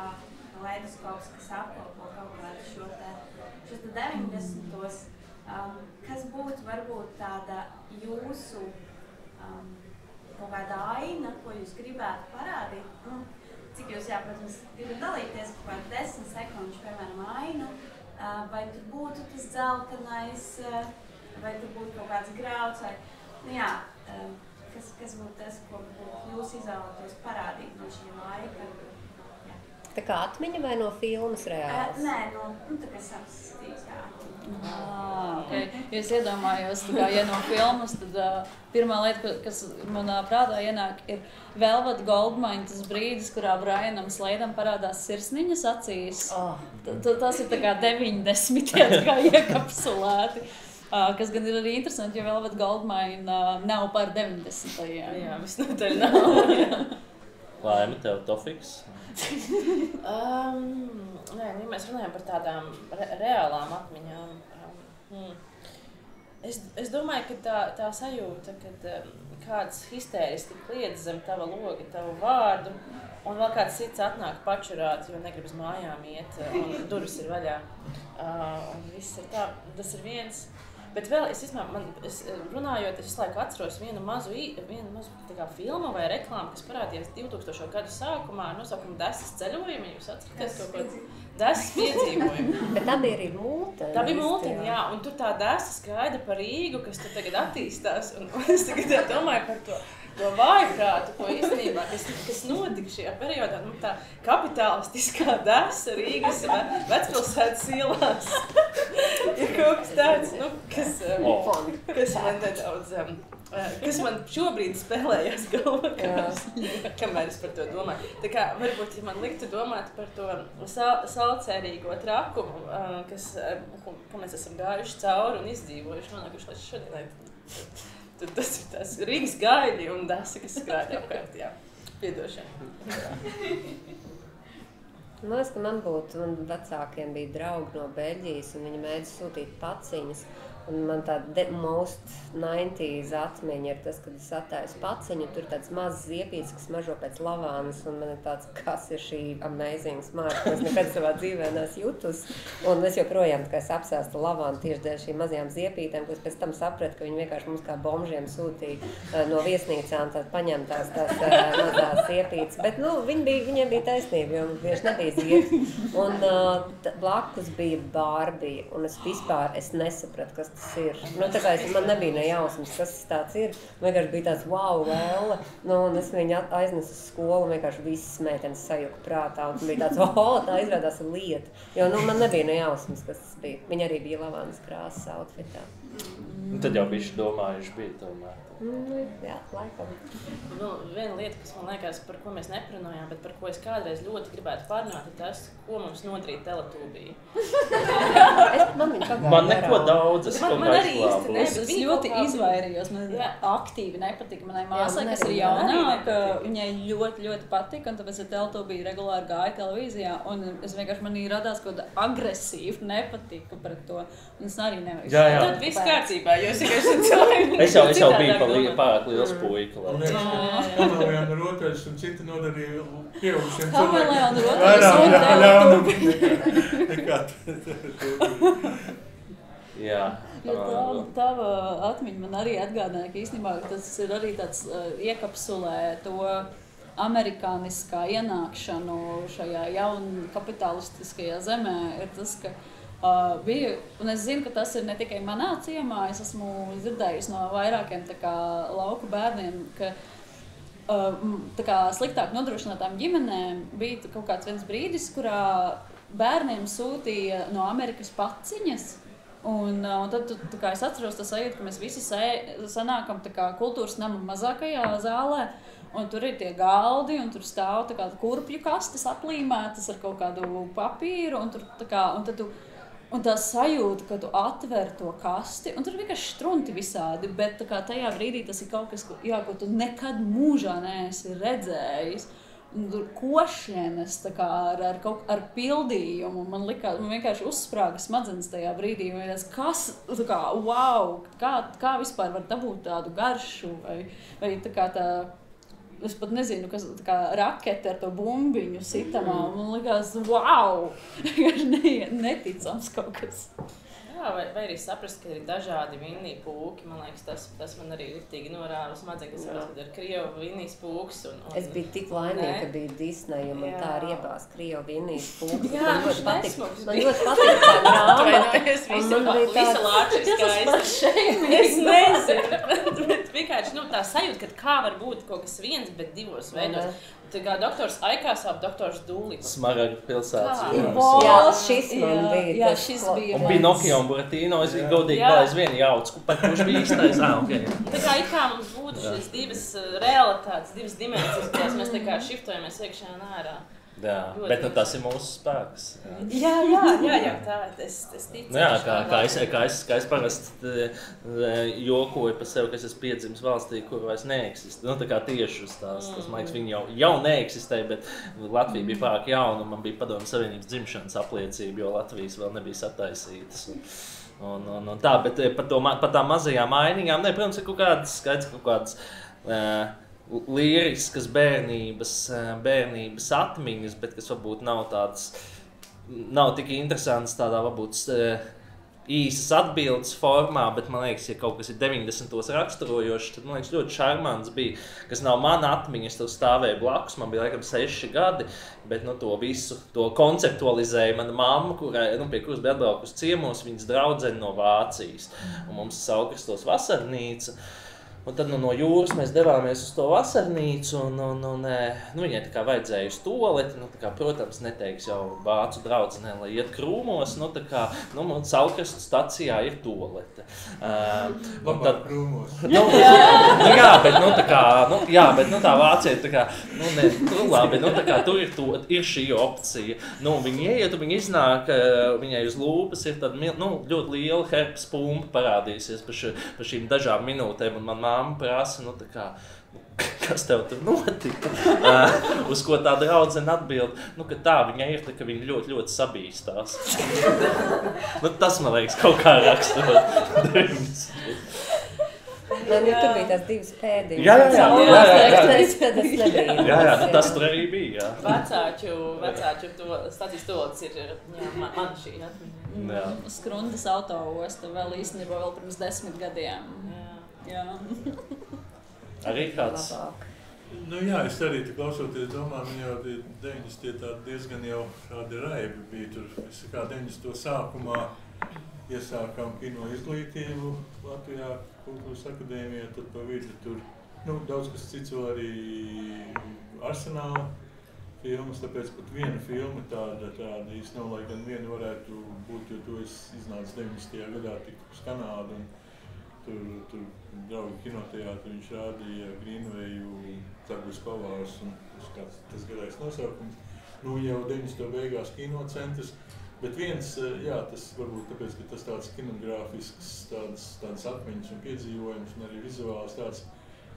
Leidoskops, kas apkopo kaut kādu šos 90. Kas būtu varbūt tāda jūsu kaut kāda aina, ko jūs gribētu parādīt? Cik jūs, protams, gribat dalīties kaut kādu 10 sekundžu, piemēram, ainu, vai tur būtu tas dzeltenais, vai tur būtu kaut kāds grauds, vai, kas būtu tas, ko jūs izvēlētos parādīt no šī laika? Jā. Tā kā atmiņa vai no filmas reāls? Nē, tā kā sapstīts, jā. Okay. Ja es iedomājos, ja no filmas, tad pirmā lieta, kas manā prātā ienāk, ir Velvet Goldmine, tas brīdis, kurā Brianam Sladeam parādās sirsniņas acīs. Tas ir tā kā 90. kā iekapsulēti. Kas gan ir arī interesanti, jo Velvet Goldmine nav par 90. Jā, visnotaļ nav. Laime, tev Tofiks? Nē, ja mēs runājam par tādām reālām atmiņām. Es domāju, ka tā sajūta, kad kāds histēriski kliedz zem tava loga, tavu vārdu, un vēl kāds cits atnāk pačurāt, jo negrib uz mājām iet, un durvis ir vaļā. Un viss ir tā, tas ir viens. Bet vēl runājot, es visu laiku atceros vienu mazu filmu vai reklāmu, kas parādījās 2000. gadu sākumā ar nosaukumu Desas ceļojumi. Jūs atceraties kaut ko? Desas piedzīvojumi. Bet tā bija arī mūtene. Tā bija mūtene, jā. Un tur tā Desa skraida par Rīgu, kas tur tagad attīstās. Un es tagad domāju par to vājprātu, ko īstenībā, kas notika šajā periodā. Tā kapitalistiskā Desa Rīgas vecpilsētas ielās. Ir kaut kas tāds, kas man nedaudz, kas man šobrīd spēlējās galvā, kamēr es par to domāju. Tā kā varbūt, ja man liktu domāt par to salcērīgo trakumu, ko mēs esam gājuši cauri un izdzīvojuši, nonākuši līdz šodienai. Tad tas ir tās Rīgas gaļi un Desa, kas skrāja apkārt, jā. Piedošana. Man vecākiem bija draugi no Beļģijas, un viņi mēdz sūtīt paciņas. Un man tāda most 90s atmiņa ir tas, kad es attaisu paciņu, tur tāds mazs ziepīts, kas mažo pēc lavānas, un man ir tāds, kas ir šī amazing smart, ko es nekad savā dzīvē neesmu jutus. Un es joprojām tā kā es apsēstu lavānu tieši dēļ šīm mazajām ziepītēm, ko es pēc tam sapratu, ka viņi vienkārši mums kā bomžiem sūtīja no viesnīcām paņemtās tās mazās ziepītes. Bet, viņiem bija taisnība, jo vienkārši nebija ziepti. Un blakus bija Barbie, un es nesapratu, kas tas ir. Tā kā man nebija ne jausmas, kas tas tāds ir. Vienkārši bija tāds wow, vēle. Un es viņu aiznesu uz skolu, un vienkārši visas meitenes sajuka prātā. Un bija tāds, tā izrādās lieta. Jo man nebija ne jausmas, kas tas bija. Viņa arī bija lavānas krāsas outfitā. Tad jau bišķi domājuši bija tomēr. Jā, laikam. Viena lieta, kas man liekas, par ko mēs neparunājām, bet par ko es kādreiz ļoti gribētu parunāt, ir tas, ko mums nodarīja Teletubija. Man neko daudz, es kaut kā izglābu. Es ļoti izvairījos, man aktīvi nepatika manai māsai, kas ir jaunāka, viņai ļoti, ļoti patika, un tāpēc Teletubija regulāri gāja televīzijā, un es vienkārši manī radās kaut kāda agresīva nepatika pret to, un es arī nevaru. Tad viss kārtībā, jo es vienkārši cilvēku. Es jau biju pārāk liels puika. Kamēlēja un rotaļas un citi nodarīja pieaugušiem Kamēlēja un rotaļas nekā. Jā. Tava atmiņa man arī atgādināja, ka īstenībā tas ir arī tāds iekapsulē to amerikāniskā ienākšanu šajā jaunkapitalistiskajā zemē. Ir tas, ka bija, un es zinu, ka tas ir ne tikai manā ciemā, es esmu dzirdējusi no vairākiem lauku bērniem, ka sliktāk nodrošinātām ģimenēm bija kaut kāds viens brīdis, kurā bērniem sūtīja no Amerikas paciņas. Un tad es atceros to sajūtu, ka mēs visi sanākam kultūras nama mazākajā zālē, un tur ir tie galdi, un tur stāv kurpļu kastes aplīmētas ar kaut kādu papīru, un tā sajūta, ka tu atver to kasti, un tur vienkārši strunti visādi, bet tajā brīdī tas ir kaut kas, ko tu nekad mūžā neesi redzējis. Un tur košļienes ar pildījumu. Man vienkārši uzsprāga smadzenes tajā brīdī. Wow, kā vispār var dabūt tādu garšu? Vai es pat nezinu, kas rakete ar to bumbiņu sitamā. Man likās, wow, neticams kaut kas. Jā, vai arī saprast, ka ir dažādi vinnija pūki. Man liekas, tas man arī riktīgi norāva smadzenes, kad ir Krievu vinnijas pūks. Es biju tik laimīga, ka bija Disney, un man tā riebās Krievu vinnijas pūks. Jā, man ļoti patīk tā grāmata. Visa lāča ir skaista. Es nezinu, bet vienkārši tā sajūta, ka kā var būt kaut kas viens, bet divos veidos. Tā kā doktors Aikāsā, doktors Dūlits. Smaragdu pilsētas. Jā, šis man bija. Jā, šis bija. Un Pinokio un Buratino, es godīgi vēl aizvien jaucu, par kurš bija īstais. Tā kā it kā mums būtu šīs divas realitātes, divas dimensijas, kurās mēs tā kā šiftojamies iekšā un ārā. Jā, bet tas ir mūsu spēks. Jā, tā es ticu. Kā es parasti jokoju par sevi, ka es esmu piedzimis valstī, kur vairs neeksistē. Tā kā tieši uz tās, man liekas, viņi jau neeksistē, bet Latvija bija pārāk jauna, un man bija Padomju Savienības dzimšanas apliecība, jo Latvijas vēl nebija sataisītas. Un tā, bet par tām mazajām ainiņām, protams, ir kaut kādas līriskas bērnības atmiņas, bet kas varbūt nav tik interesants tādā varbūt īsas atbildes formā, bet man liekas, ja kaut kas ir 90. raksturojošs, tad man liekas ļoti šarmants bija, kas nav mana atmiņas, tur stāvēja blakus, man bija laikam 6 gadi, bet to visu to konceptualizēja mana mamma, pie kuras bija atbraukusi ciemos, viņas draudzene no Vācijas, un mums ir Saukrastos vasarnīca. Un tad no jūras mēs devāmies uz to vasarnīcu, un viņai tā kā vajadzēja uz tualeti, protams, neteiks jau vācu draudzenē, lai iet krūmos, Saukrastu stacijā ir tualete. Labāk krūmos. Bet tā Vācija tā kā, labi, tur ir šī opcija. Viņi ieiet, un viņi iznāk, viņai uz lūpas ir tāda ļoti liela herpes pumpa parādīsies par šīm dažām minūtēm, un man mamma prasa, kas tev tur notika? Uz ko tā draudzene atbild, ka tā viņa ir, ka viņa ļoti, ļoti sabīstās. Tas, man liekas, kaut kā raksturot 90. Tur bija tās divas pēdiņas. Jā. Tas tur arī bija, jā. Vecāču stācijas tolots ir, man šī atmiņa. Skrundas autoosta vēl īstenībā vēl pirms 10 gadiem. Jā. Arī kāds? Es arī klausoties domāju, man jau 90 tādi diezgan jau tādi raibi bija tur. Es kā 90 sākumā iesākām kino izglītību Latvijā Kultūras akadēmijā, tad pa vidu tur, daudz kas cits vēl arī Arsenāla filmas, tāpēc pat viena filma tāda īsti nav, lai gan viena varētu būt, jo to es iznācu 90. gadā tik uz Kanādu, un tur draugi kinoteātri, viņš rādīja Greenwayu Zagus pavārs, un tas garais nosaukums. Jau 90. beigās kinocentrs, bet viens, tas varbūt tāpēc, ka tas tāds kinogrāfisks, tāds atmiņas un piedzīvojums, un arī vizuāls tāds.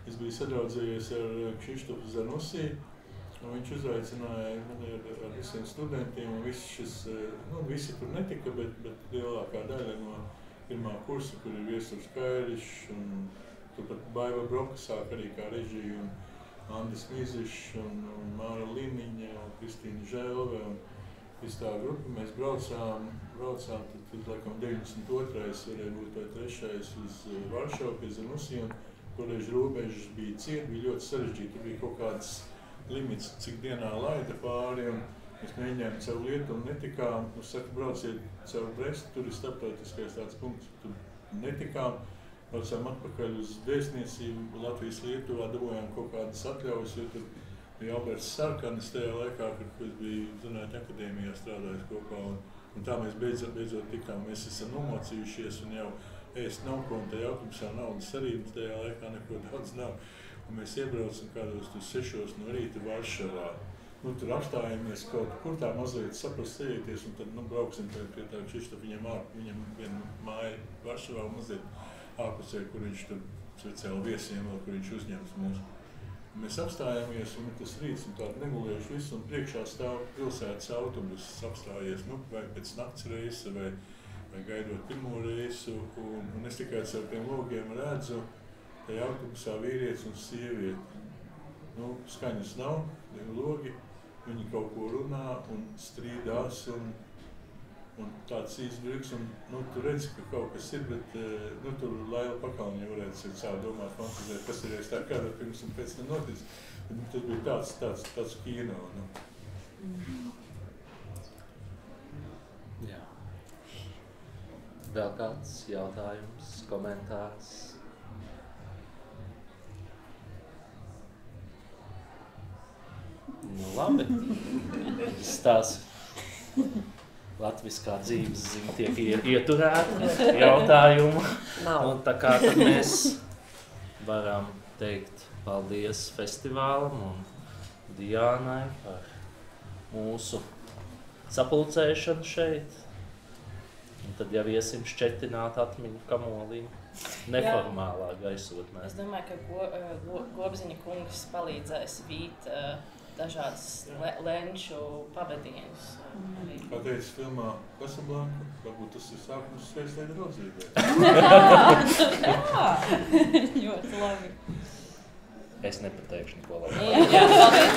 Es biju sadraudzējies ar Kšištofu Zanusī, un viņš uzaicināja mani ar visiem studentiem, un visi tur netika, bet lielākā daļa no pirmā kursa, kur ir Viesturs Kairišs, un turpat Baiva Broka sāk arī kā režiju, un Andis Mizišs, un Māra Liniņa, un Kristīna Želve, un visu tā grupa. Mēs braucām, tad laikam 92. varēja būt vai 3. uz Varšavu pie Zanusī, un toreiz robežas bija ciet, bija ļoti sarežģīti, tur bija kaut kāds limits, cik dienā laida pāri, un mēs mēģinājām caur Lietuvu un netikām. Es saku, brauciet caur Brestu, tur ir starptautiskais tāds punkts, tur netikām. Braucām atpakaļ uz vēstniecību, Latvijas Lietuvā dabūjām kaut kādas atļaujas, jo tur bija Alberts Sarkanis tajā laikā, kad es biju Zinātņu akadēmijā strādājis kopā. Un tā mēs beidzot tikām, mēs esam nomocījušies un jau ēst nav ko, un tajā autobusā naudas arī tajā laikā neko daudz nav. Un mēs iebraucam kādos 6 no rīta Varšavā. Tur apstājamies kaut kur tā mazliet saprast sēdieties, un tad brauksim pie tā Kšištofa, viņam viena māja Varšavā mazliet ārpusē, kur viņš tur speciāli viesiem vēl, kur viņš uzņems mūs. Mēs apstājāmies, un tas rīts, un tādu negulējuši visu, un priekšā stāv pilsētas autobuss apstājies, vai pēc nakts reisa, vai gaidot pirmo reisu, un es tikai ar tiem logiem redzu, tajā autobusā vīrietis un sievieti. Skaņas nav, logi, viņi kaut ko runā un strīdās, un tāds izbrīks, un tu redzi, ka kaut kas ir, bet tur Laila Pakalniņa varētu savu domāt, fantazēt, kas ir tā kādā pirms un pēc tam noticis. Tas bija tāds kino. Jā. Vēl kāds jautājums, komentārs? Labi. Tās latviskā dzīves ziņa tiek ieturēta jautājumu. Tā kā tad mēs varam teikt paldies festivālam un Diānai par mūsu sapulcēšanu šeit. Un tad jau iesim šķetināt atmiņu kamolī neformālā gaisotnē. Es domāju, ka Gobziņa kungs palīdzēs vīt dažādas lenču pavadienus. Kā teica filmā Casablanca, varbūt tas ir sākums skaistai draudzībai. Ļoti labi. Es nepateikšu neko labi. Jā, paldies.